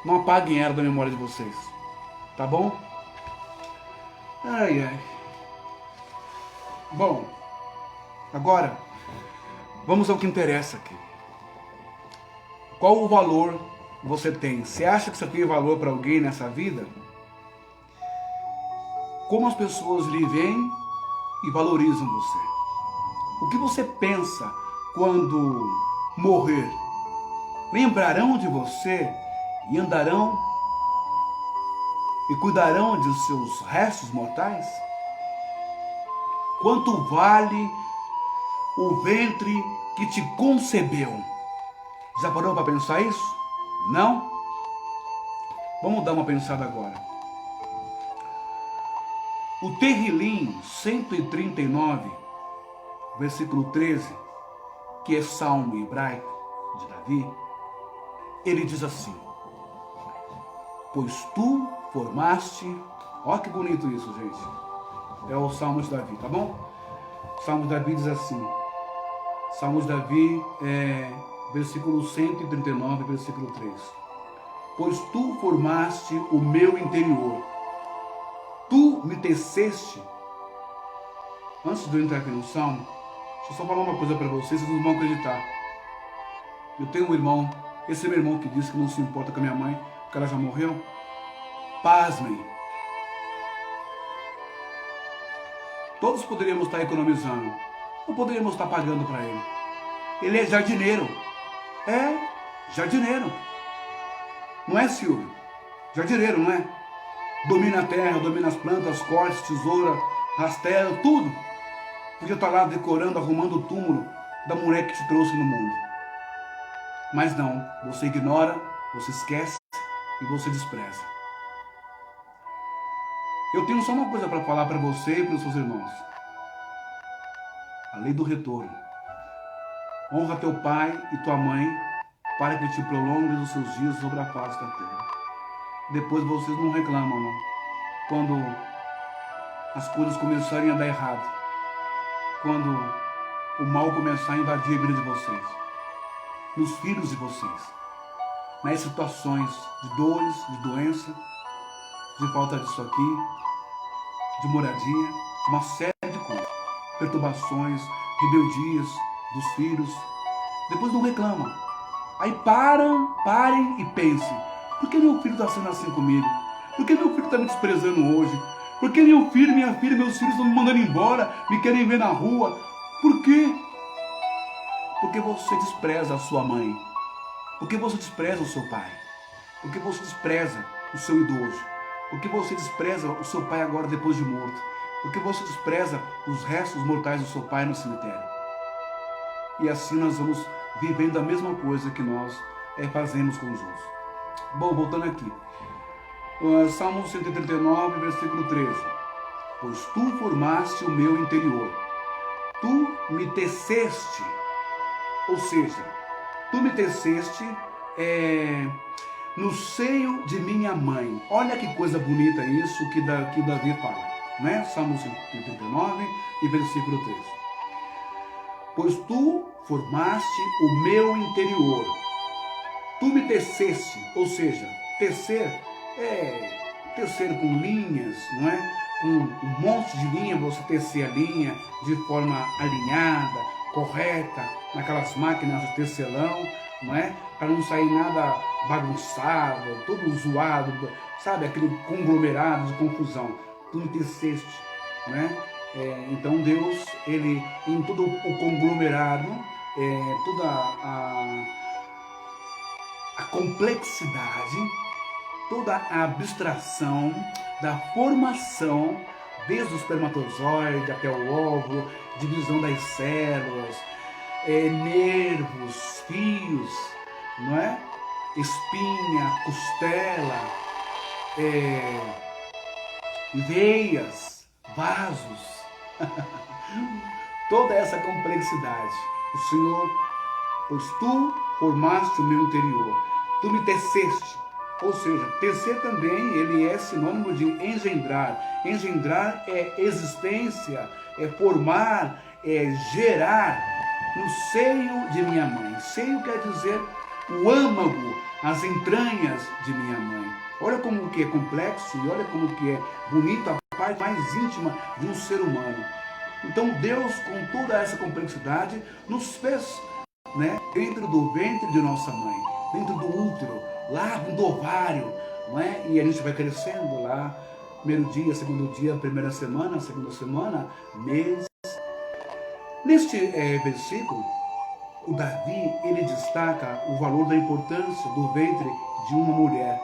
Não apaguem ela da memória de vocês. Tá bom? Ai, ai. Bom, agora vamos ao que interessa aqui. Qual o valor você tem? Você acha que você tem valor para alguém nessa vida? Como as pessoas lhe veem e valorizam você? O que você pensa quando morrer? Lembrarão de você e andarão e cuidarão de seus restos mortais? Quanto vale o ventre que te concebeu? Já parou para pensar isso? Não? Vamos dar uma pensada agora. O Terrilim 139, versículo 13, que é salmo hebraico de Davi, ele diz assim: pois tu formaste, ó que bonito isso, gente. É o salmo de Davi, tá bom? O salmo de Davi diz assim, salmo de Davi, versículo 139, versículo 3. Pois tu formaste o meu interior, tu me teceste. Antes de eu entrar aqui no salmo, deixa eu só falar uma coisa para vocês não vão acreditar. Eu tenho um irmão, esse é meu irmão que disse que não se importa com a minha mãe, porque ela já morreu. Pasmem. Todos poderíamos estar economizando, ou poderíamos estar pagando para ele. Ele é jardineiro. É, jardineiro. Não é, Silvio? Jardineiro, não é? Domina a terra, domina as plantas, cortes, tesoura, rastelo, tudo. Podia estar lá decorando, arrumando o túmulo da mulher que te trouxe no mundo. Mas não, você ignora, você esquece e você despreza. Eu tenho só uma coisa para falar para você e para os seus irmãos. A lei do retorno. Honra teu pai e tua mãe para que te prolongues os seus dias sobre a face da terra. Depois vocês não reclamam, não. Quando as coisas começarem a dar errado. Quando o mal começar a invadir a vida de vocês. Nos filhos de vocês. Nas situações de dores, de doença, de falta disso aqui, de moradia, uma série de coisas. Perturbações, rebeldias dos filhos. Depois não reclamam. Aí parem e pensem. Por que meu filho está sendo assim comigo? Por que meu filho está me desprezando hoje? Por que meu filho, minha filha, meus filhos estão me mandando embora, me querem ver na rua? Por quê? Porque você despreza a sua mãe. Porque você despreza o seu pai. Porque você despreza o seu idoso. Porque você despreza o seu pai agora depois de morto. Porque você despreza os restos mortais do seu pai no cemitério. E assim nós vamos vivendo a mesma coisa que nós fazemos com os outros. Bom, voltando aqui. Salmo 139, versículo 13. Pois tu formaste o meu interior. Tu me teceste. Ou seja, tu me teceste no seio de minha mãe. Olha que coisa bonita isso que Davi fala. Né? Salmo 139 e versículo 13. Pois tu formaste o meu interior. Tu me teceste, ou seja, tecer com linhas, não é? Com um monte de linha, você tecer a linha de forma alinhada, correta, naquelas máquinas de tecelão, não é? Para não sair nada bagunçado, todo zoado, sabe? Aquele conglomerado de confusão. Tu me teceste, né? Então Deus, ele em todo o conglomerado, toda a complexidade, toda a abstração da formação, desde o espermatozoide até o óvulo, divisão das células, nervos, fios, não é? Espinha, costela, veias, vasos, toda essa complexidade. O Senhor, pois tu formaste o meu interior, tu me teceste. Ou seja, tecer também, ele é sinônimo de engendrar. Engendrar é existência, é formar, é gerar no seio de minha mãe. Seio quer dizer o âmago, as entranhas de minha mãe. Olha como que é complexo e olha como que é bonito a parte mais íntima de um ser humano. Então Deus, com toda essa complexidade, nos fez, né, dentro do ventre de nossa mãe, dentro do útero, lá do ovário, não é? E a gente vai crescendo lá, primeiro dia, segundo dia, primeira semana, segunda semana, mês. Neste versículo, o Davi, ele destaca o valor da importância do ventre de uma mulher,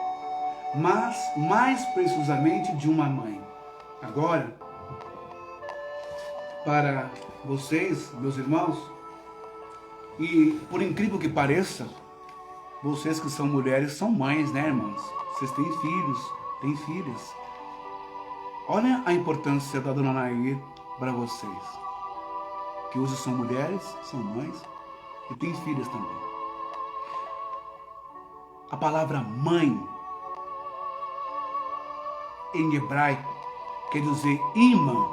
mas mais precisamente de uma mãe. Agora, para vocês, meus irmãos, e por incrível que pareça, vocês que são mulheres são mães, né, irmãs? Vocês têm filhos, têm filhas. Olha a importância da dona Nair para vocês, que hoje são mulheres, são mães e têm filhas também. A palavra mãe, em hebraico, quer dizer imã,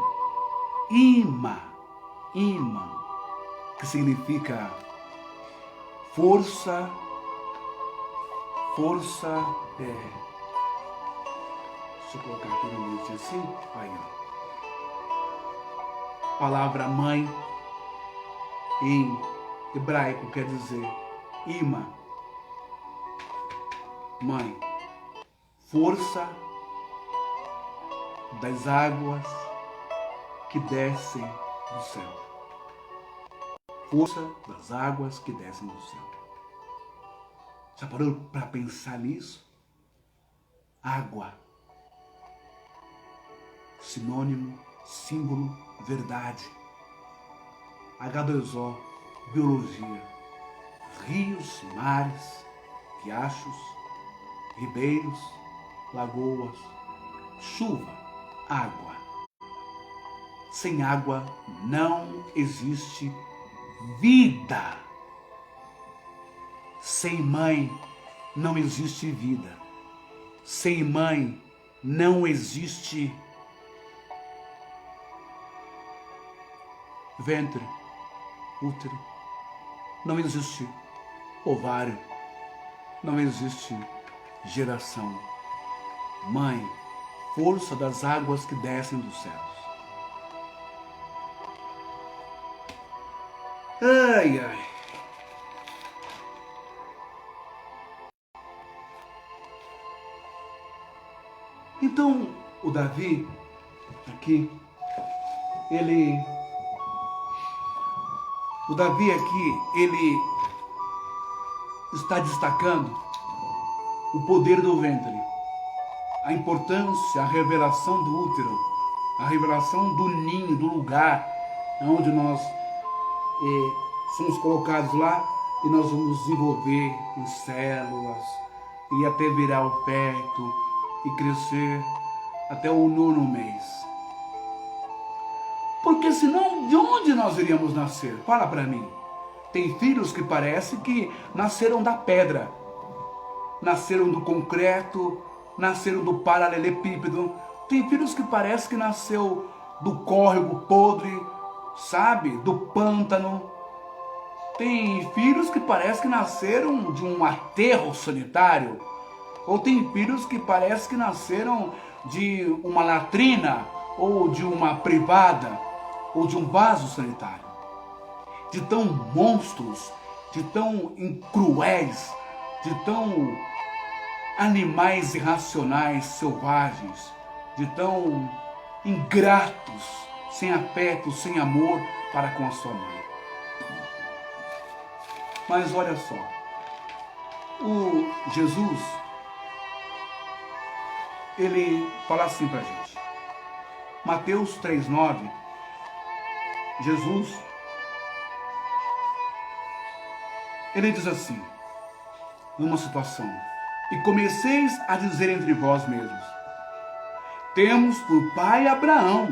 que significa força, deixa eu colocar aqui no minutinho assim, aí ó. Palavra mãe, em hebraico, quer dizer imã, mãe, força das águas que descem do céu. Força das águas que descem do céu. Já parou para pensar nisso? Água, sinônimo, símbolo, verdade. H2O, biologia. Rios, mares, riachos, ribeiros, lagoas, chuva, água. Sem água não existe vida. Sem mãe não existe vida. Sem mãe não existe ventre, útero, não existe ovário, não existe geração. Mãe, força das águas que descem dos céus. Ai, ai. Então, o Davi, aqui, o Davi aqui, ele está destacando o poder do ventre, a importância, a revelação do útero, a revelação do ninho, do lugar onde nós somos colocados lá e nós vamos desenvolver em células e até virar o feto e crescer até o 9º mês. Porque senão, de onde nós iríamos nascer? Fala para mim. Tem filhos que parece que nasceram da pedra, nasceram do concreto, nasceram do paralelepípedo. Tem filhos que parece que nasceu do córrego podre, sabe? Do pântano. Tem filhos que parece que nasceram de um aterro sanitário. Ou tem filhos que parece que nasceram de uma latrina, ou de uma privada, ou de um vaso sanitário. De tão monstros, de tão cruéis, de tão animais irracionais, selvagens, de tão ingratos, sem afeto, sem amor para com a sua mãe. Mas olha só, o Jesus, ele fala assim para a gente. Mateus 3,9, Jesus, ele diz assim, numa situação, e comeceis a dizer entre vós mesmos, temos por pai Abraão,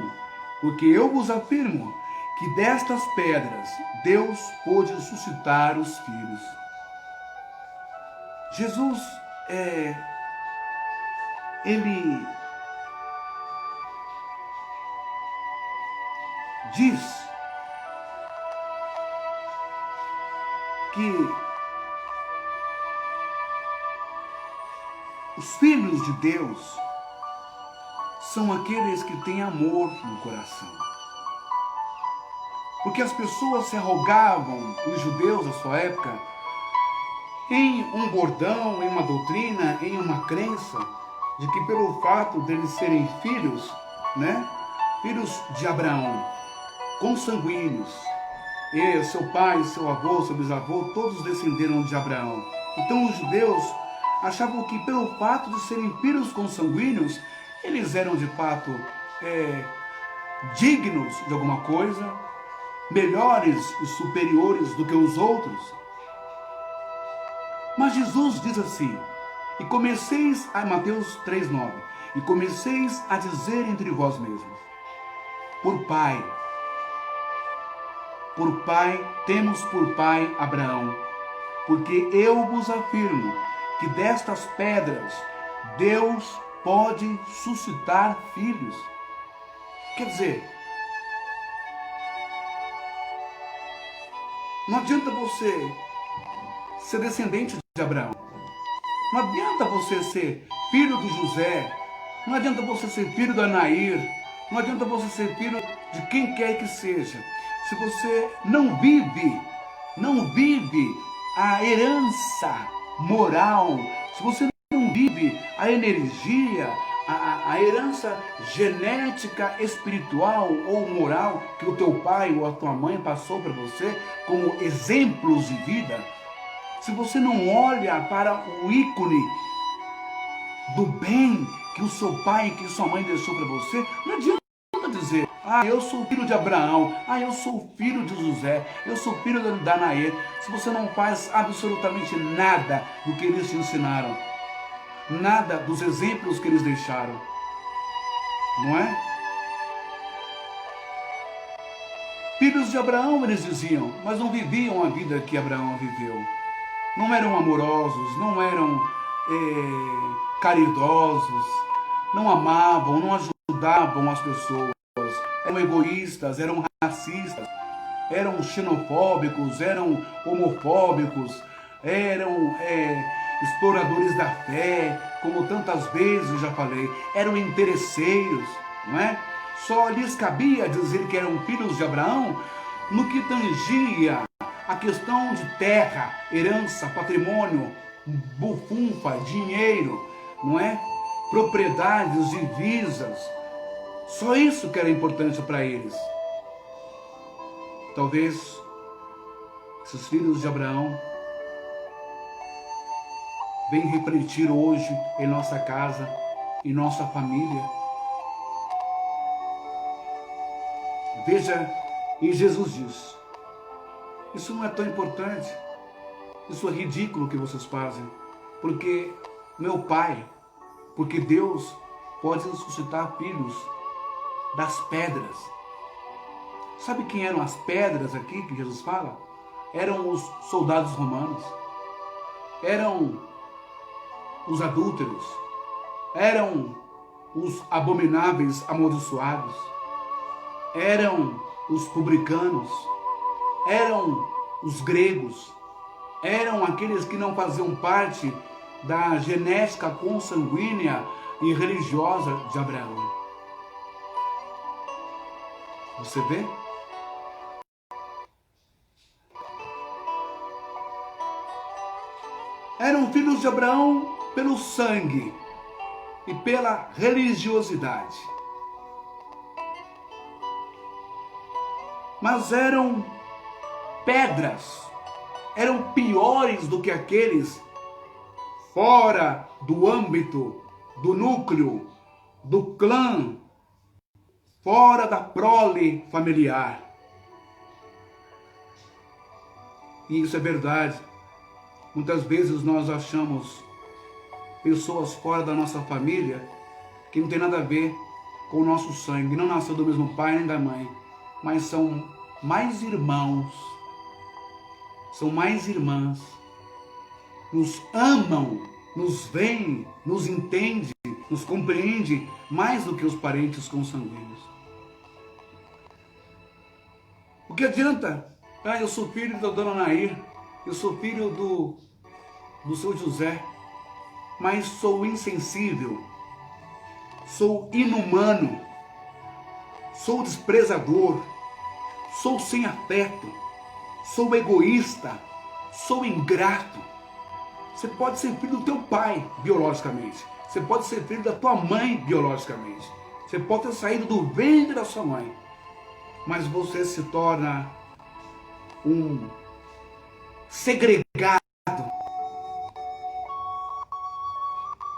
porque eu vos afirmo que destas pedras Deus pôde suscitar os filhos. Jesus, ele diz que os filhos de Deus são aqueles que têm amor no coração. Porque as pessoas se arrogavam, os judeus da sua época, em um bordão, em uma doutrina, em uma crença, de que pelo fato deles serem filhos, filhos de Abraão, consanguíneos, e seu pai, seu avô, seu bisavô, todos descenderam de Abraão. Então os judeus achavam que pelo fato de serem filhos consanguíneos, eles eram de fato dignos de alguma coisa, melhores e superiores do que os outros. Mas Jesus diz assim, e comeceis, Mateus 3,9, e comeceis a dizer entre vós mesmos, por pai, temos por pai Abraão, porque eu vos afirmo que destas pedras Deus pode suscitar filhos. Quer dizer, não adianta você ser descendente de Abraão, não adianta você ser filho de José, não adianta você ser filho da Nair, não adianta você ser filho de quem quer que seja, se você não vive a herança moral, se você não vive a energia, a herança genética, espiritual ou moral que o teu pai ou a tua mãe passou para você como exemplos de vida, se você não olha para o ícone do bem que o seu pai, que sua mãe deixou para você, não adianta dizer, eu sou filho de Abraão, eu sou filho de José, eu sou filho da Nair, se você não faz absolutamente nada do que eles te ensinaram, nada dos exemplos que eles deixaram, não é? Filhos de Abraão, eles diziam, mas não viviam a vida que Abraão viveu. Não eram amorosos, não eram caridosos, não amavam, não ajudavam as pessoas, eram egoístas, eram racistas, eram xenofóbicos, eram homofóbicos, eram exploradores da fé, como tantas vezes já falei, eram interesseiros, não é? Só lhes cabia dizer que eram filhos de Abraão no que tangia a questão de terra, herança, patrimônio, bufunfa, dinheiro, não é? Propriedades, divisas. Só isso que era importante para eles. Talvez esses filhos de Abraão venham refletir hoje em nossa casa, em nossa família. Veja, e Jesus diz, isso não é tão importante, isso é ridículo o que vocês fazem, porque meu pai, porque Deus pode suscitar filhos das pedras. Sabe quem eram as pedras aqui que Jesus fala? Eram os soldados romanos, eram os adúlteros, eram os abomináveis amaldiçoados, eram os publicanos, eram os gregos, eram aqueles que não faziam parte da genética consanguínea e religiosa de Abraão. Você vê? Eram filhos de Abraão pelo sangue e pela religiosidade. Mas eram pedras, eram piores do que aqueles fora do âmbito, do núcleo do clã, fora da prole familiar. E isso é verdade. Muitas vezes nós achamos pessoas fora da nossa família que não tem nada a ver com o nosso sangue, não nasceu do mesmo pai nem da mãe, mas são mais irmãos, são mais irmãs, nos amam, nos veem, nos entende, nos compreende mais do que os parentes consanguíneos. O que adianta? Ah, eu sou filho da dona Nair, eu sou filho do seu José, mas sou insensível, sou inumano, sou desprezador, sou sem afeto, sou egoísta, sou ingrato. Você pode ser filho do teu pai biologicamente, você pode ser filho da tua mãe biologicamente, você pode ter saído do ventre da sua mãe, mas você se torna um segregado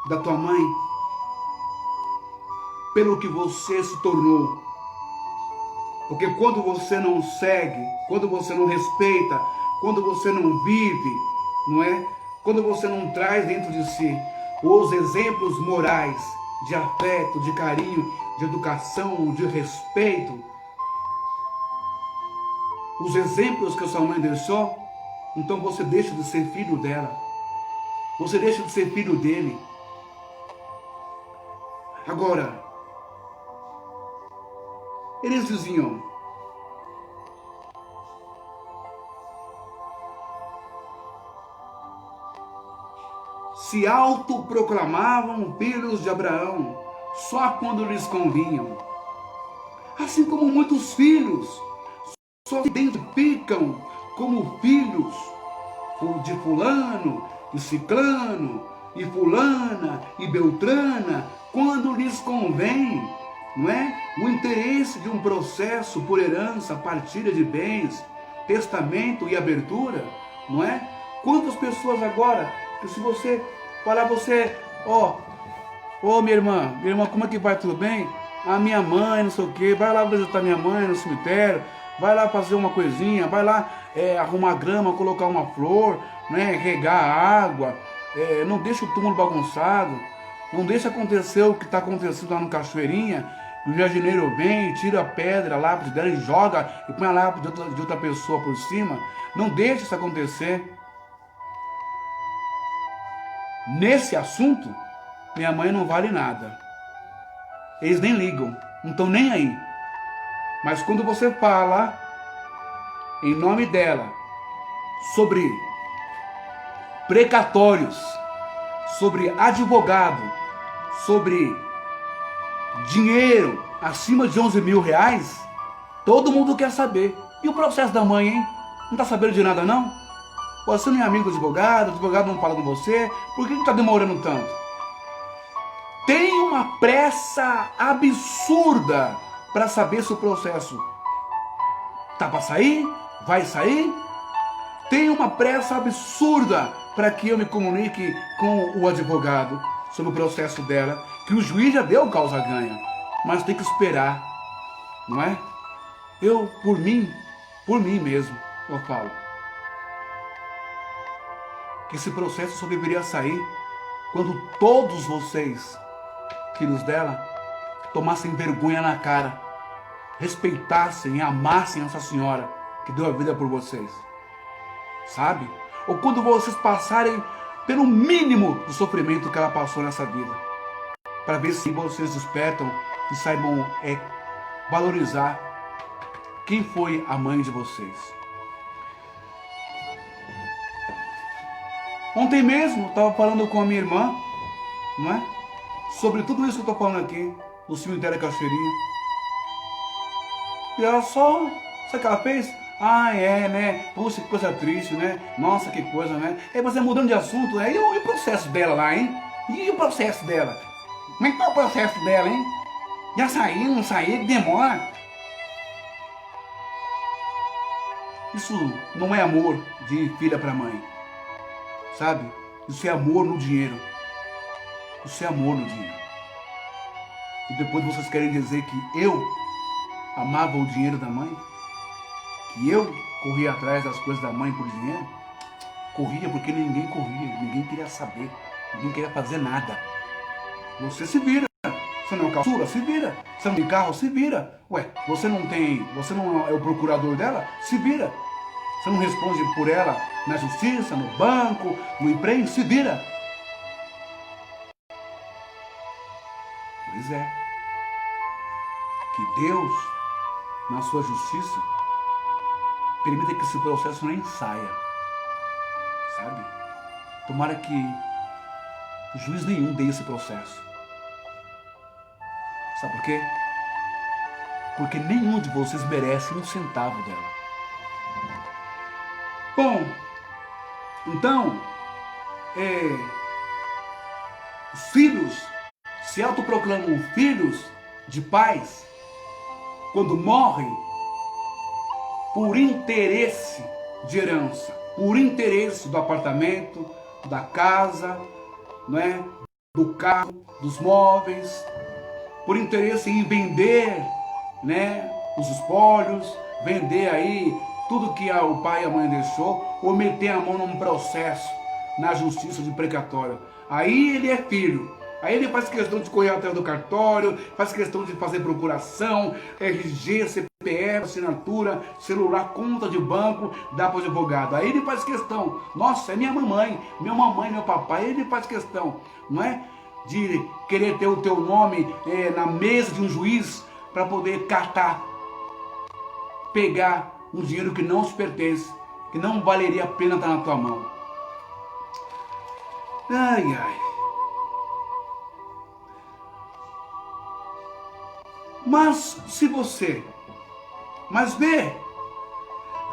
da tua mãe pelo que você se tornou. Porque quando você não segue, quando você não respeita, quando você não vive, não é? Quando você não traz dentro de si os exemplos morais de afeto, de carinho, de educação, de respeito, os exemplos que a sua mãe deixou, então você deixa de ser filho dela. Você deixa de ser filho dele. Agora, eles diziam: se autoproclamavam filhos de Abraão só quando lhes convinham. Assim como muitos filhos só se identificam como filhos de fulano, de ciclano, e fulana, e beltrana, quando lhes convém, não é? O interesse de um processo por herança, partilha de bens, testamento e abertura, não é? Quantas pessoas agora, que se você falar, minha irmã, como é que vai, tudo bem? A minha mãe, não sei o que, vai lá visitar minha mãe no cemitério, vai lá fazer uma coisinha, vai lá arrumar grama, colocar uma flor, né, regar a água, não deixa o túmulo bagunçado, não deixa acontecer o que está acontecendo lá no Cachoeirinha. O jardineiro vem, tira a pedra, a lápide dela e joga e põe a lápide de outra pessoa por cima. Não deixa isso acontecer. Nesse assunto, minha mãe não vale nada. Eles nem ligam, não estão nem aí. Mas quando você fala em nome dela sobre precatórios, sobre advogado, sobre dinheiro acima de 11 mil reais, todo mundo quer saber. E o processo da mãe, hein? Não tá sabendo de nada, não? Você não é amigo do advogado, o advogado não fala com você, por que tá demorando tanto? Tem uma pressa absurda para saber se o processo tá para sair, vai sair. Tem uma pressa absurda para que eu me comunique com o advogado sobre o processo dela, que o juiz já deu causa ganha, mas tem que esperar, não é? Eu, por mim mesmo, eu falo que esse processo só deveria sair quando todos vocês, filhos dela, tomassem vergonha na cara, respeitassem e amassem essa senhora que deu a vida por vocês, sabe? Ou quando vocês passarem pelo mínimo do sofrimento que ela passou nessa vida, para ver se vocês despertam e saibam valorizar quem foi a mãe de vocês. Ontem mesmo eu estava falando com a minha irmã, não é? Sobre tudo isso que eu estou falando aqui, no cemitério Cachoeirinha. E ela só, sabe o que ela fez? Ah, né? Puxa, que coisa triste, né? Nossa, que coisa, né? Aí você mudando de assunto, e o processo dela lá, hein? E o processo dela? Como é que tá o processo dela, hein? Já saiu, não saiu, que demora. Isso não é amor de filha para mãe, sabe? Isso é amor no dinheiro. Isso é amor no dinheiro. E depois vocês querem dizer que eu amava o dinheiro da mãe? Que eu corria atrás das coisas da mãe por dinheiro? Corria porque ninguém corria, ninguém queria saber, ninguém queria fazer nada. Você se vira. Você não é o caçula? Se vira. Você não tem carro? Se vira. Ué, você não é o procurador dela? Se vira. Você não responde por ela na justiça, no banco, no emprego? Se vira. Pois é. Que Deus, na sua justiça, permita que esse processo nem saia. Sabe? Tomara que juiz nenhum dê esse processo. Sabe por quê? Porque nenhum de vocês merece um centavo dela. Bom, então, os filhos se autoproclamam filhos de pais quando morrem por interesse de herança, por interesse do apartamento, da casa, não é? Do carro, dos móveis, por interesse em vender, né, os espólios, vender aí tudo que o pai e a mãe deixou, ou meter a mão num processo na justiça de precatório. Aí ele é filho. Aí ele faz questão de correr atrás do cartório, faz questão de fazer procuração, RG, CPF, assinatura, celular, conta de banco, dá para o advogado. Aí ele faz questão. Nossa, é minha mamãe, meu papai. Aí ele faz questão, não é? De querer ter o teu nome na mesa de um juiz para poder catar, pegar um dinheiro que não te pertence, que não valeria a pena estar na tua mão. Ai, ai. Mas se você,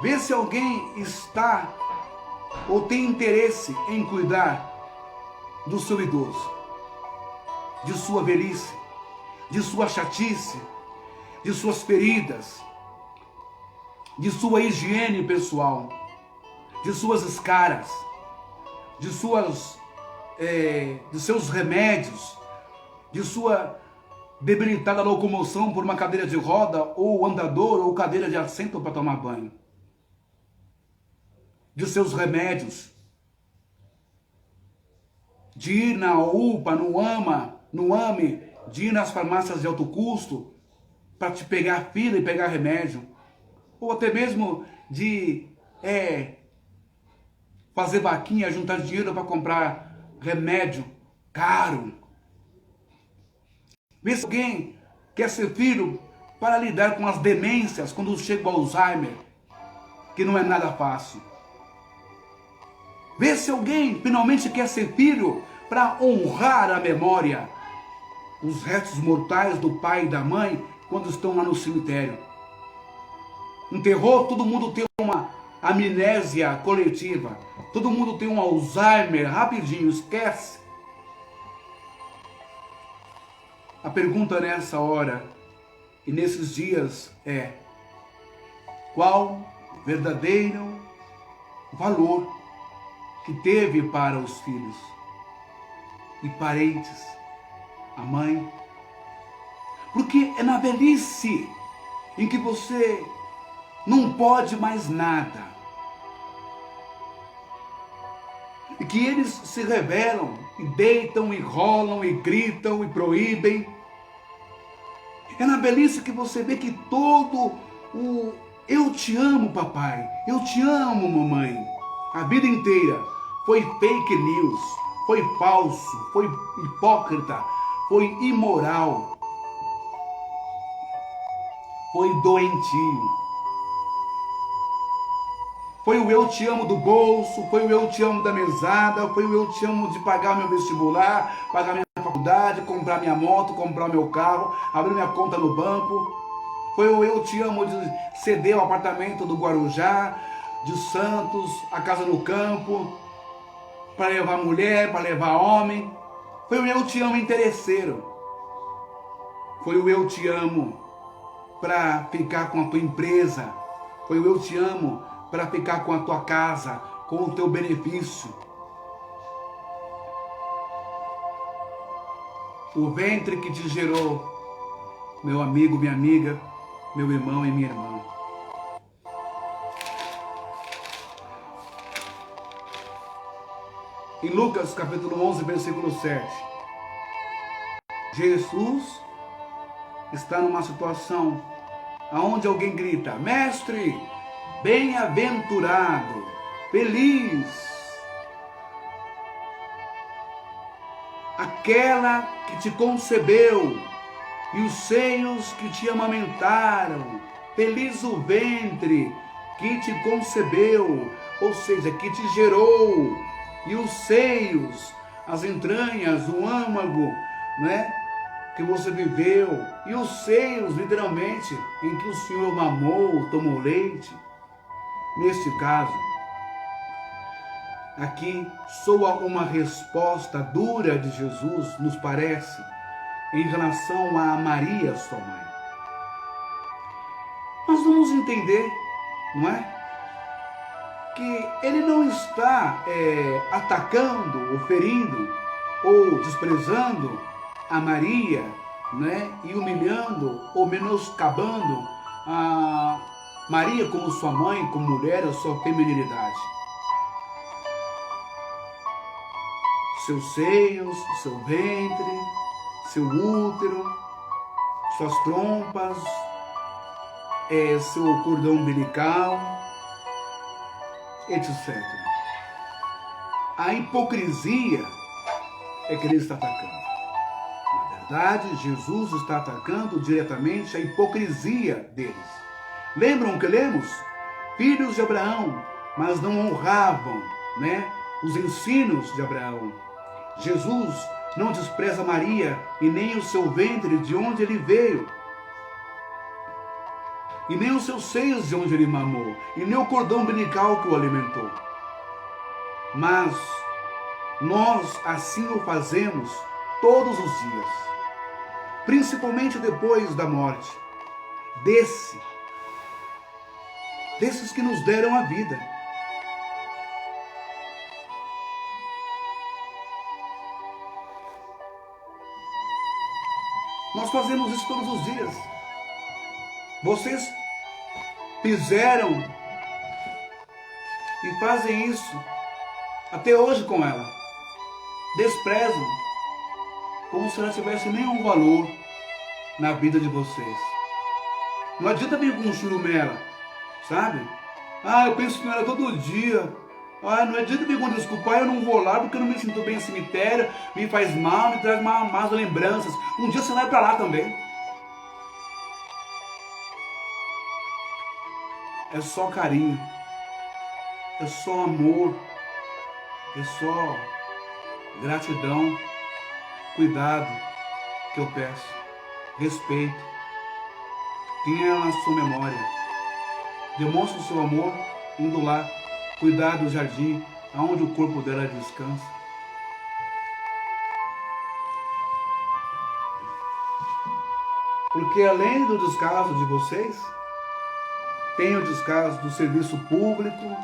vê se alguém está ou tem interesse em cuidar do seu idoso, de sua velhice, de sua chatice, de suas feridas, de sua higiene pessoal, de suas escaras, de seus remédios, de sua debilitada locomoção por uma cadeira de roda, ou andador, ou cadeira de assento para tomar banho, de seus remédios, de ir na UPA, no AME, de ir nas farmácias de alto custo para te pegar fila e pegar remédio, ou até mesmo de fazer vaquinha, juntar dinheiro para comprar remédio caro. Vê se alguém quer ser filho para lidar com as demências quando chega o Alzheimer, que não é nada fácil. Vê se alguém finalmente quer ser filho para honrar a memória, os restos mortais do pai e da mãe quando estão lá no cemitério. Enterrou, todo mundo tem uma amnésia coletiva, todo mundo tem um Alzheimer rapidinho, esquece. A pergunta nessa hora e nesses dias é: qual verdadeiro valor que teve para os filhos e parentes, a mãe? Porque é na velhice em que você não pode mais nada, e que eles se rebelam e deitam e rolam e gritam e proíbem. É na velhice que você vê que todo o eu te amo, papai, eu te amo, mamãe, a vida inteira foi fake news, foi falso, foi hipócrita, foi imoral, foi doentio. Foi o eu te amo do bolso, foi o eu te amo da mesada, foi o eu te amo de pagar meu vestibular, pagar minha faculdade, comprar minha moto, comprar meu carro, abrir minha conta no banco. Foi o eu te amo de ceder o apartamento do Guarujá, de Santos, a casa no campo, para levar mulher, para levar homem. Foi o eu te amo interesseiro. Foi o eu te amo para ficar com a tua empresa. Foi o eu te amo para ficar com a tua casa, com o teu benefício. O ventre que te gerou meu amigo, minha amiga, meu irmão e minha irmã. Em Lucas capítulo 11, versículo 7, Jesus está numa situação onde alguém grita: Mestre, bem-aventurado, feliz, aquela que te concebeu e os seios que te amamentaram, feliz o ventre que te concebeu, ou seja, que te gerou, e os seios, as entranhas, o âmago, né, que você viveu, e os seios, literalmente, em que o Senhor mamou, tomou leite. Neste caso, aqui soa uma resposta dura de Jesus, nos parece, em relação a Maria, sua mãe. Nós vamos entender, não é? Que ele não está atacando, ou ferindo, ou desprezando a Maria, né? E humilhando ou menoscabando a Maria como sua mãe, como mulher, a sua feminilidade. Seus seios, seu ventre, seu útero, suas trompas, seu cordão umbilical, etc. A hipocrisia é que ele está atacando. Na verdade, Jesus está atacando diretamente a hipocrisia deles. Lembram o que lemos? Filhos de Abraão, mas não honravam, né, os ensinos de Abraão. Jesus não despreza Maria e nem o seu ventre de onde ele veio, e nem os seus seios de onde ele mamou, e nem o cordão umbilical que o alimentou. Mas nós assim o fazemos todos os dias, principalmente depois da morte desses que nos deram a vida. Nós fazemos isso todos os dias. Vocês fizeram e fazem isso até hoje com ela. Desprezam, como se ela tivesse nenhum valor na vida de vocês. Não adianta vir com churumela, sabe? Eu penso nela todo dia. Não adianta vir com desculpa, eu não vou lá porque eu não me sinto bem no cemitério, me faz mal, me traz más lembranças. Um dia você vai para lá também. É só carinho, é só amor, é só gratidão, cuidado que eu peço, respeito. Tenha ela na sua memória. Demonstre o seu amor indo lá, cuidar do jardim, aonde o corpo dela descansa. Porque além do descaso de vocês, tem o descaso do serviço público,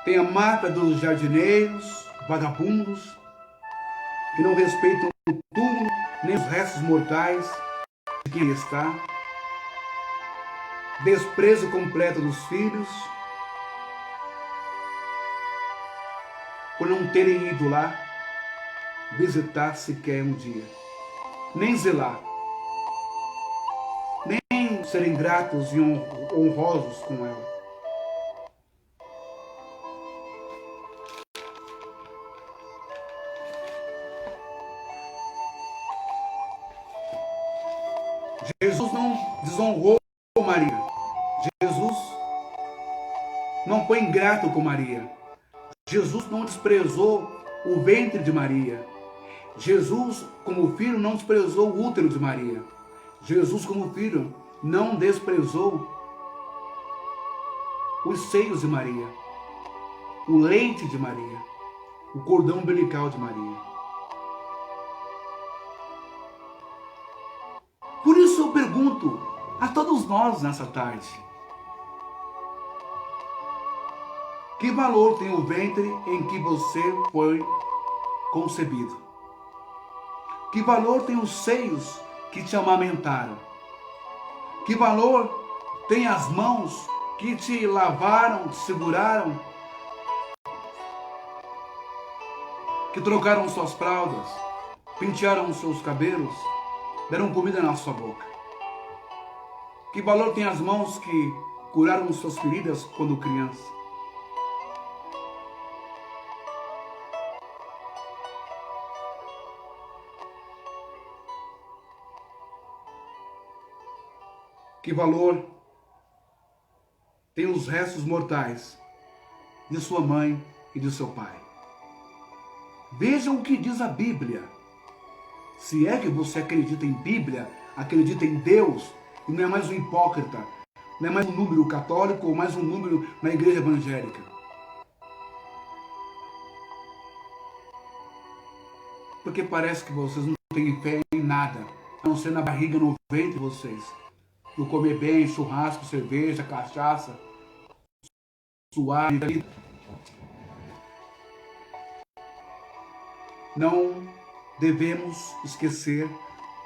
tem a máfia dos jardineiros, vagabundos, que não respeitam o túmulo, nem os restos mortais de quem está. Desprezo completo dos filhos, por não terem ido lá visitar sequer um dia, nem zelar, nem serem gratos e honrosos com ela. Jesus não desonrou Maria. Jesus não foi ingrato com Maria. Jesus não desprezou o ventre de Maria. Jesus, como filho, não desprezou o útero de Maria. Jesus, como filho, não desprezou os seios de Maria, o leite de Maria, o cordão umbilical de Maria. Por isso eu pergunto a todos nós nessa tarde: que valor tem o ventre em que você foi concebido? Que valor tem os seios que te amamentaram? Que valor tem as mãos que te lavaram, te seguraram, que trocaram suas fraldas, pentearam os seus cabelos, deram comida na sua boca? Que valor tem as mãos que curaram suas feridas quando criança? Que valor tem os restos mortais de sua mãe e de seu pai? Vejam o que diz a Bíblia. Se é que você acredita em Bíblia, acredita em Deus, e não é mais um hipócrita, não é mais um número católico ou mais um número na igreja evangélica. Porque parece que vocês não têm fé em nada, a não ser na barriga, no ventre de vocês. No comer bem, churrasco, cerveja, cachaça, suave. Não devemos esquecer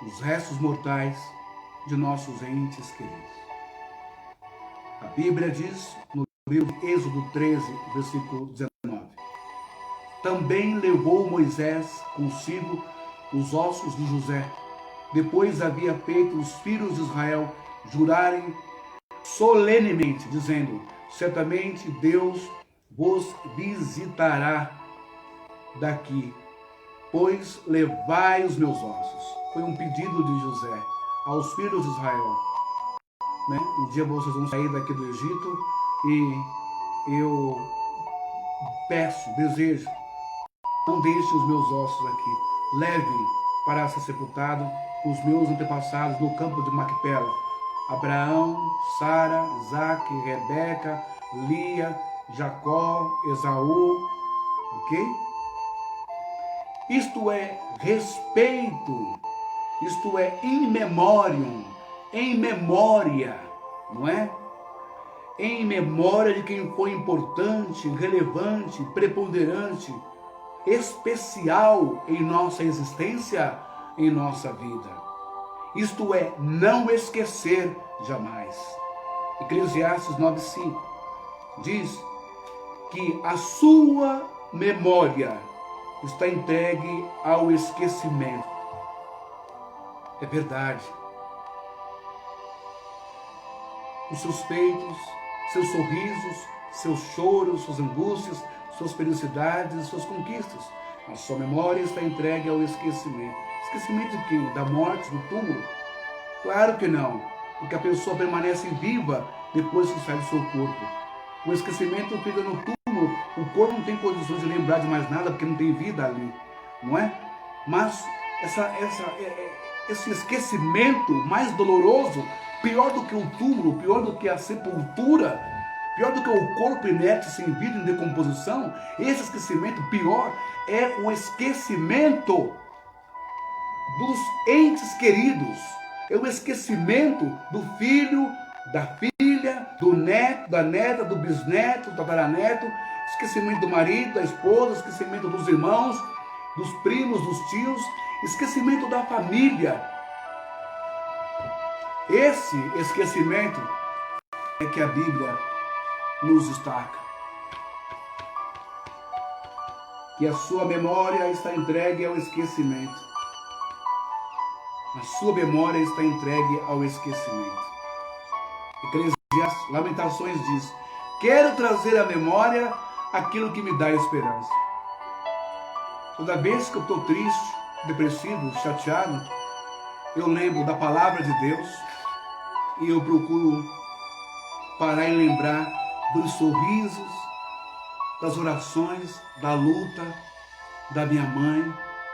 os restos mortais de nossos entes queridos. A Bíblia diz no livro de Êxodo 13, versículo 19: também levou Moisés consigo os ossos de José. Depois havia feito os filhos de Israel jurarem solenemente, dizendo: certamente Deus vos visitará daqui, pois levai os meus ossos. Foi um pedido de José aos filhos de Israel. Um dia vocês vão sair daqui do Egito e eu peço, desejo, não deixe os meus ossos aqui. Leve para ser sepultado com os meus antepassados no campo de Macpela. Abraão, Sara, Isaac, Rebeca, Lia, Jacó, Esaú, ok? Isto é respeito, isto é in memoriam, em memória, não é? Em memória de quem foi importante, relevante, preponderante, especial em nossa existência, em nossa vida. Isto é, não esquecer jamais. Eclesiastes 9:5 diz que a sua memória está entregue ao esquecimento. É verdade. Os seus feitos, seus sorrisos, seus choros, suas angústias, suas felicidades, suas conquistas, a sua memória está entregue ao esquecimento. Esquecimento de quem? Da morte, do túmulo? Claro que não, porque a pessoa permanece viva depois que sai do seu corpo. O esquecimento fica no túmulo, o corpo não tem condições de lembrar de mais nada, porque não tem vida ali, não é? Mas esse esquecimento mais doloroso, pior do que o túmulo, pior do que a sepultura, pior do que o corpo inerte, sem vida, em decomposição, esse esquecimento pior é o esquecimento dos entes queridos, é o esquecimento do filho, da filha, do neto, da neta, do bisneto, do tataraneto, esquecimento do marido, da esposa, esquecimento dos irmãos, dos primos, dos tios, esquecimento da família. Esse esquecimento é que a Bíblia nos destaca. Que a sua memória está entregue ao esquecimento. A sua memória está entregue ao esquecimento. Eclesiastes, Lamentações diz: quero trazer à memória aquilo que me dá esperança. Toda vez que eu estou triste, depressivo, chateado, eu lembro da palavra de Deus e eu procuro parar e lembrar dos sorrisos, das orações, da luta da minha mãe,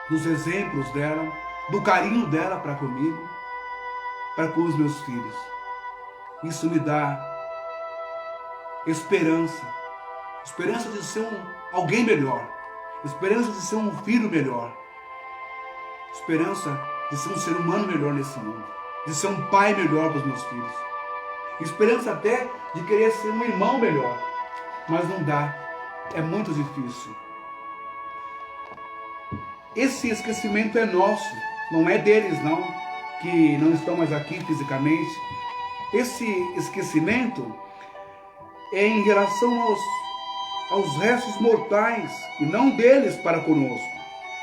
dos exemplos dela, do carinho dela para comigo, para com os meus filhos. Isso me dá esperança, esperança de ser alguém melhor, esperança de ser um filho melhor, esperança de ser um ser humano melhor nesse mundo, de ser um pai melhor para os meus filhos, esperança até de querer ser um irmão melhor, mas não dá, é muito difícil. Esse esquecimento é nosso, não é deles não, que não estão mais aqui fisicamente, esse esquecimento é em relação aos restos mortais e não deles para conosco.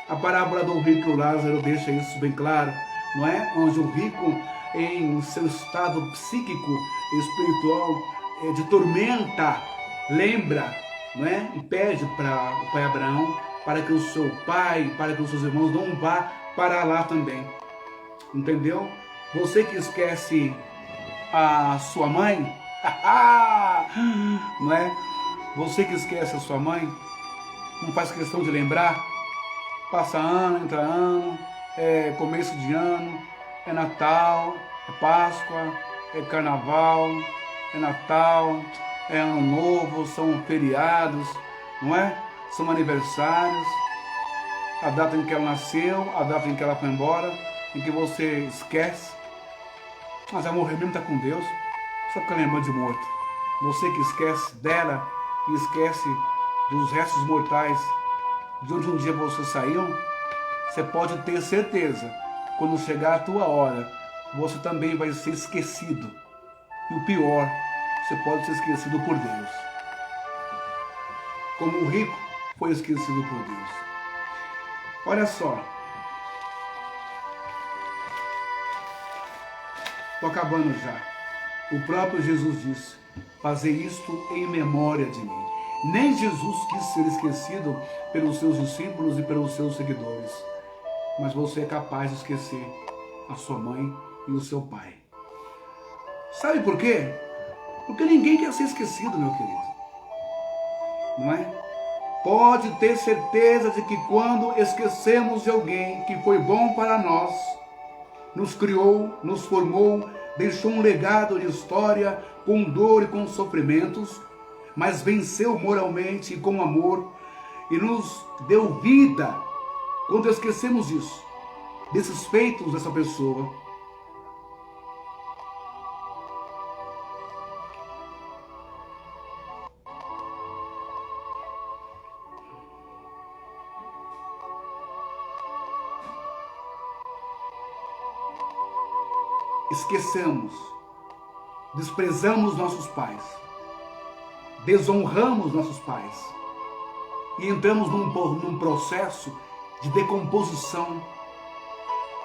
A parábola do rico e o Lázaro deixa isso bem claro, não é? Onde o rico, em seu estado psíquico e espiritual de tormenta, lembra, não é? E pede para o pai Abraão para que o seu pai, para que os seus irmãos não vá para lá também. Entendeu? Você que esquece a sua mãe, não é? Você que esquece a sua mãe, não faz questão de lembrar, passa ano, entra ano, é começo de ano, é Natal, é Páscoa, é Carnaval, é Natal, é Ano Novo, são feriados, não é? São aniversários, a data em que ela nasceu, a data em que ela foi embora, em que você esquece, mas a morrer mesmo está com Deus, só fica lembrando de morto. Você que esquece dela e esquece dos restos mortais de onde um dia você saiu, você pode ter certeza, quando chegar a tua hora, você também vai ser esquecido. E o pior, você pode ser esquecido por Deus. Como o rico foi esquecido por Deus. Olha só. Estou acabando já. O próprio Jesus disse: fazer isto em memória de mim. Nem Jesus quis ser esquecido pelos seus discípulos e pelos seus seguidores. Mas você é capaz de esquecer a sua mãe e o seu pai. Sabe por quê? Porque ninguém quer ser esquecido, meu querido. Não é? Pode ter certeza de que quando esquecemos de alguém que foi bom para nós, nos criou, nos formou, deixou um legado de história com dor e com sofrimentos, mas venceu moralmente e com amor e nos deu vida. Quando esquecemos disso, desses feitos dessa pessoa, esquecemos, desprezamos nossos pais, desonramos nossos pais e entramos num processo de decomposição,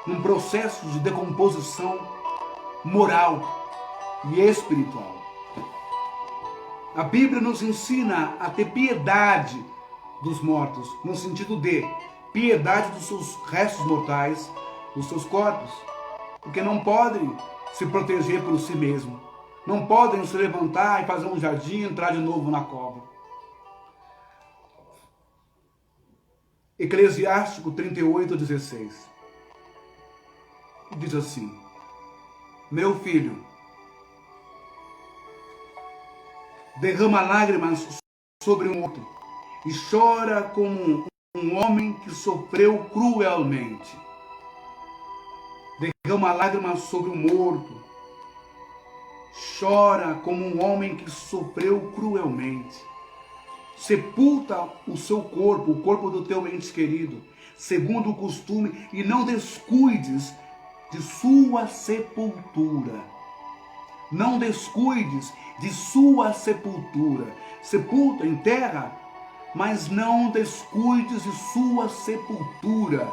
num processo de decomposição moral e espiritual. A Bíblia nos ensina a ter piedade dos mortos, no sentido de piedade dos seus restos mortais, dos seus corpos, porque não podem se proteger por si mesmo, não podem se levantar e fazer um jardim e entrar de novo na cova. Eclesiástico 38:16 diz assim: meu filho, derrama lágrimas sobre um outro e chora como um homem que sofreu cruelmente. Derrama lágrimas sobre o morto, chora como um homem que sofreu cruelmente. Sepulta o seu corpo, o corpo do teu ente querido, segundo o costume, e não descuides de sua sepultura. Não descuides de sua sepultura. Sepulta, enterra, mas não descuides de sua sepultura.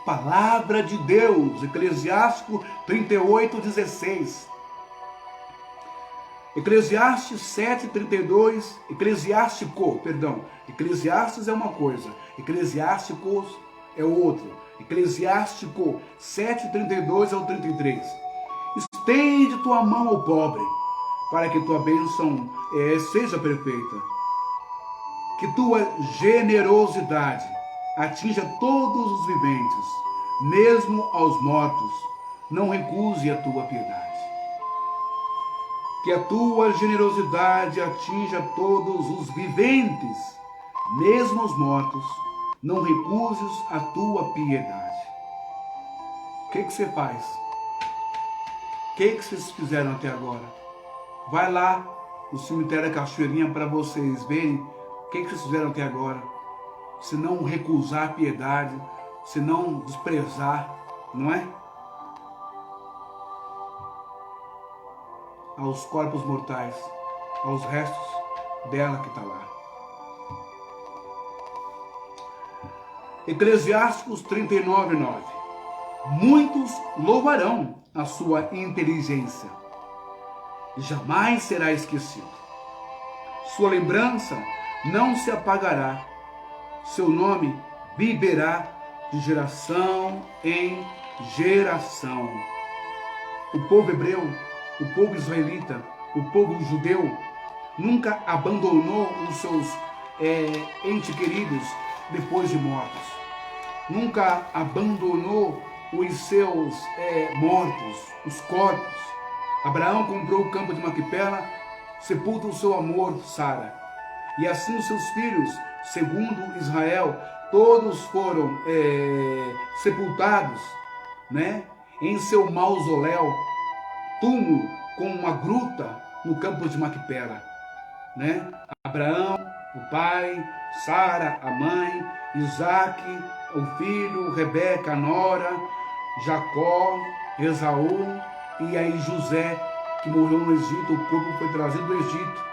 Palavra de Deus, Eclesiástico 38:16. Eclesiastes 7:32, Eclesiastes é uma coisa, Eclesiásticos é outro. Eclesiástico 7:32 ao 33. Estende tua mão ao pobre, para que tua bênção seja perfeita. Que tua generosidade atinja todos os viventes, mesmo aos mortos. Não recuse a tua piedade. Que a tua generosidade atinja todos os viventes, mesmo os mortos. Não recuses a tua piedade. O que você faz? O que vocês fizeram até agora? Vai lá no cemitério da Cachoeirinha para vocês verem o que vocês fizeram até agora. Se não recusar a piedade, se não desprezar, não é? aos corpos mortais, aos restos dela que está lá. Eclesiásticos 39:9. Muitos louvarão a sua inteligência, e jamais será esquecido. Sua lembrança não se apagará, seu nome viverá de geração em geração. O povo hebreu, o povo israelita, o povo judeu nunca abandonou os seus entes queridos depois de mortos. Nunca abandonou os seus mortos, os corpos. Abraão comprou o campo de Maquipela, sepulta o seu amor, Sara. E assim os seus filhos, segundo Israel, todos foram sepultados, né, em seu mausoléu, túmulo com uma gruta no campo de Maquipela, né? Abraão, o pai, Sara, a mãe, Isaac, o filho, Rebeca, a nora, Jacó, Esaú, e aí José, que morreu no Egito. O corpo foi trazido do Egito,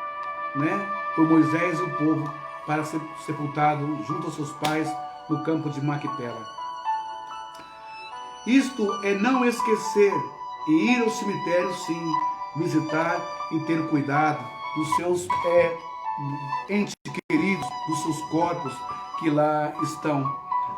né, por Moisés e o povo, para ser sepultado junto aos seus pais no campo de Maquipela. Isto é não esquecer e ir ao cemitério, sim, visitar e ter cuidado dos seus entes queridos, dos seus corpos que lá estão,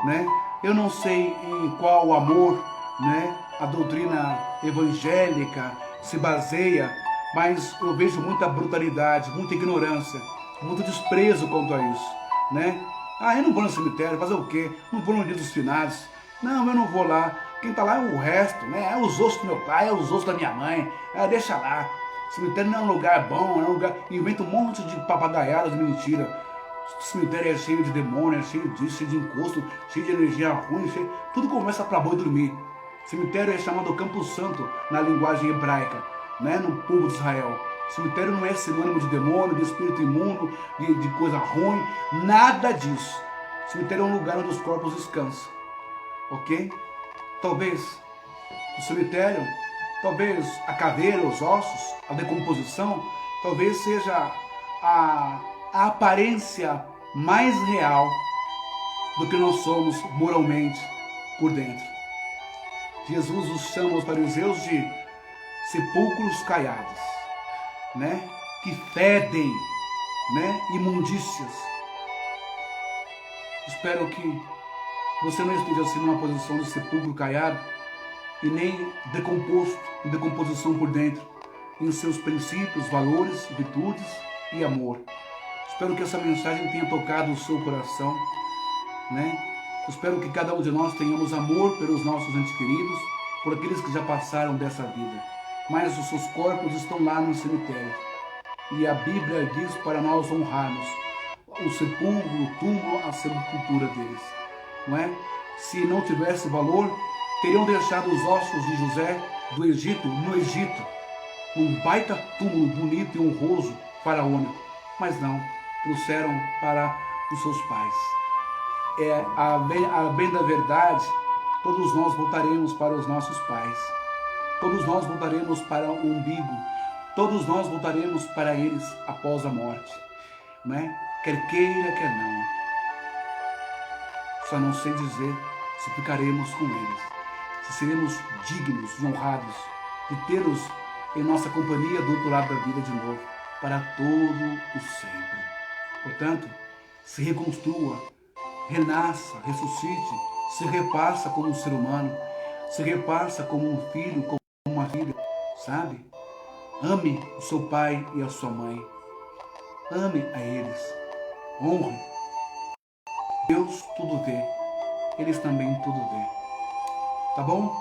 né? Eu não sei em qual amor, né, a doutrina evangélica se baseia, mas eu vejo muita brutalidade, muita ignorância, muito desprezo quanto a isso, né? Ah, eu não vou no cemitério, fazer o quê? Não vou no dia dos finados. Não, eu não vou lá. Quem está lá é o resto, né? É os ossos do meu pai, é os ossos da minha mãe. Deixa lá. Cemitério não é um lugar bom, é um lugar... Inventa um monte de papagaiadas de mentira. O cemitério é cheio de demônio, é cheio disso, cheio de encosto, cheio de energia ruim, cheio... Tudo começa para boi dormir. Cemitério é chamado Campo Santo na linguagem hebraica, né? No povo de Israel. Cemitério não é sinônimo de demônio, de espírito imundo, de coisa ruim, nada disso. Cemitério é um lugar onde os corpos descansam, ok? Talvez o cemitério, talvez a caveira, os ossos, a decomposição, talvez seja a aparência mais real do que nós somos moralmente por dentro. Jesus os chama os fariseus de sepulcros caiados, né? Que fedem, né? Imundícias. Espero que você não esteja assim numa posição de sepulcro caiado e nem decomposto, em decomposição por dentro, em seus princípios, valores, virtudes e amor. Espero que essa mensagem tenha tocado o seu coração, né? Espero que cada um de nós tenhamos amor pelos nossos entes queridos, por aqueles que já passaram dessa vida. Mas os seus corpos estão lá no cemitério. E a Bíblia diz para nós honrarmos o sepulcro, o túmulo, a sepultura deles. Não é? Se não tivesse valor, teriam deixado os ossos de José do Egito no Egito, num baita túmulo bonito e honroso, faraônico. Mas não, trouxeram para os seus pais. A bem da verdade, todos nós voltaremos para os nossos pais. Todos nós voltaremos para o umbigo. Todos nós voltaremos para eles após a morte. Né? Quer queira, quer não. Só não sei dizer se ficaremos com eles. Se seremos dignos e honrados de tê-los em nossa companhia do outro lado da vida de novo, para todo o sempre. Portanto, se reconstrua, renasça, ressuscite, se repassa como um ser humano, se repassa como um filho, como uma filha, sabe? Ame o seu pai e a sua mãe. Ame a eles. Honre. Deus tudo vê. Eles também tudo vê. Tá bom?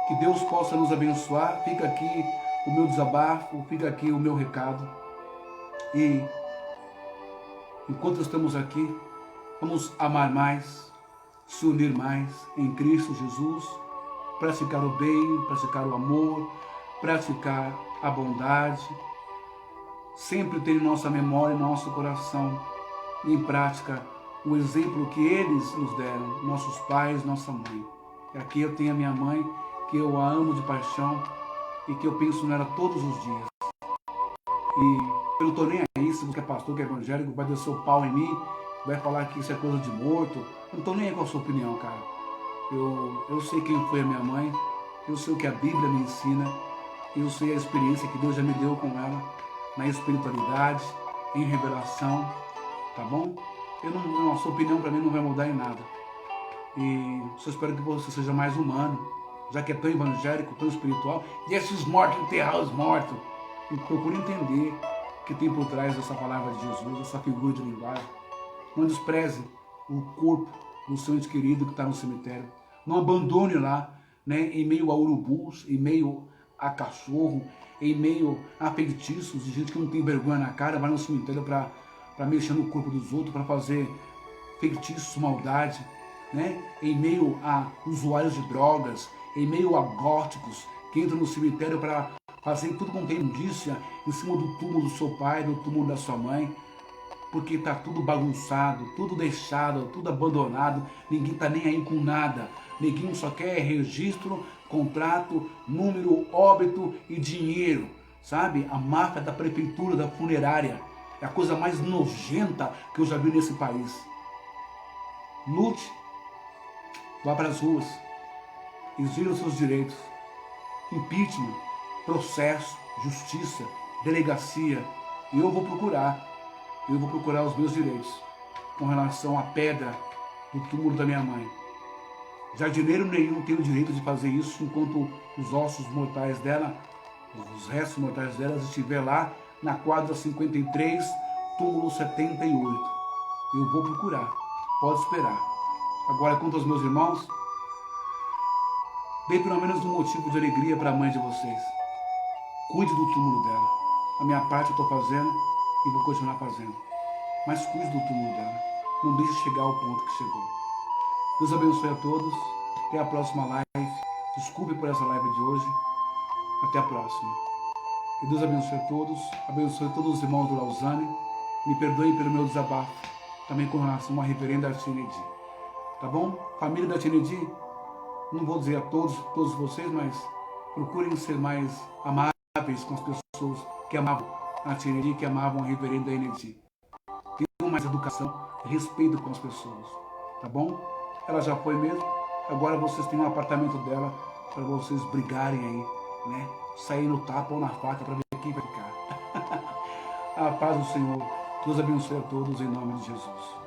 Que Deus possa nos abençoar. Fica aqui o meu desabafo, fica aqui o meu recado. E enquanto estamos aqui, vamos amar mais, se unir mais em Cristo Jesus, praticar o bem, praticar o amor, praticar a bondade, sempre ter em nossa memória, em nosso coração, em prática, o exemplo que eles nos deram, nossos pais, nossa mãe. E aqui eu tenho a minha mãe, que eu a amo de paixão e que eu penso nela todos os dias. E eu não tô nem aí se você é pastor, que é evangélico, vai descer o pau em mim, vai falar que isso é coisa de morto. Eu não tô nem aí com a sua opinião, cara. Eu sei quem foi a minha mãe, eu sei o que a Bíblia me ensina, eu sei a experiência que Deus já me deu com ela, na espiritualidade, em revelação, tá bom? A sua opinião para mim não vai mudar em nada. E só espero que você seja mais humano, já que é tão evangélico, tão espiritual. E esses mortos, enterrar os mortos. E procure entender o que tem por trás dessa palavra de Jesus, essa figura de linguagem. Não despreze o corpo do seu ente querido que está no cemitério. Não abandone lá, né, em meio a urubus, em meio a cachorro, em meio a feitiços, de gente que não tem vergonha na cara, vai no cemitério para mexer no corpo dos outros, para fazer feitiços, maldade, né? Em meio a usuários de drogas, em meio a góticos que entram no cemitério para fazer tudo com imundícia em cima do túmulo do seu pai, do túmulo da sua mãe, porque está tudo bagunçado, tudo deixado, tudo abandonado, ninguém está nem aí com nada, ninguém só quer registro, contrato, número, óbito e dinheiro, sabe? A máfia da prefeitura, da funerária, é a coisa mais nojenta que eu já vi nesse país. Lute, vá para as ruas, exija os seus direitos, impeachment, processo, justiça, delegacia, e eu vou procurar os meus direitos com relação à pedra do túmulo da minha mãe. Jardineiro nenhum tem o direito de fazer isso enquanto os ossos mortais dela, os restos mortais delas estiver lá na quadra 53, túmulo 78. Eu vou procurar, pode esperar. Agora, quanto aos meus irmãos, dê pelo menos um motivo de alegria para a mãe de vocês. Cuide do túmulo dela. A minha parte eu estou fazendo e vou continuar fazendo. Mas cuide do túmulo dela. Não deixe chegar ao ponto que chegou. Deus abençoe a todos. Até a próxima live. Desculpe por essa live de hoje. Até a próxima. Que Deus abençoe a todos. Abençoe todos os irmãos do Lausanne. Me perdoem pelo meu desabafo. Também com relação à reverenda Tinedi. Tá bom? Família da Tinedi, não vou dizer a todos vocês, mas procurem ser mais amáveis com as pessoas que amavam a Tinedi, que amavam a reverenda Tinedi. Tenham mais educação, respeito com as pessoas, tá bom? Ela já foi mesmo, agora vocês têm um apartamento dela para vocês brigarem aí, né? Sair no tapa ou na faca para ver quem vai ficar. A paz do Senhor, Deus abençoe a todos em nome de Jesus.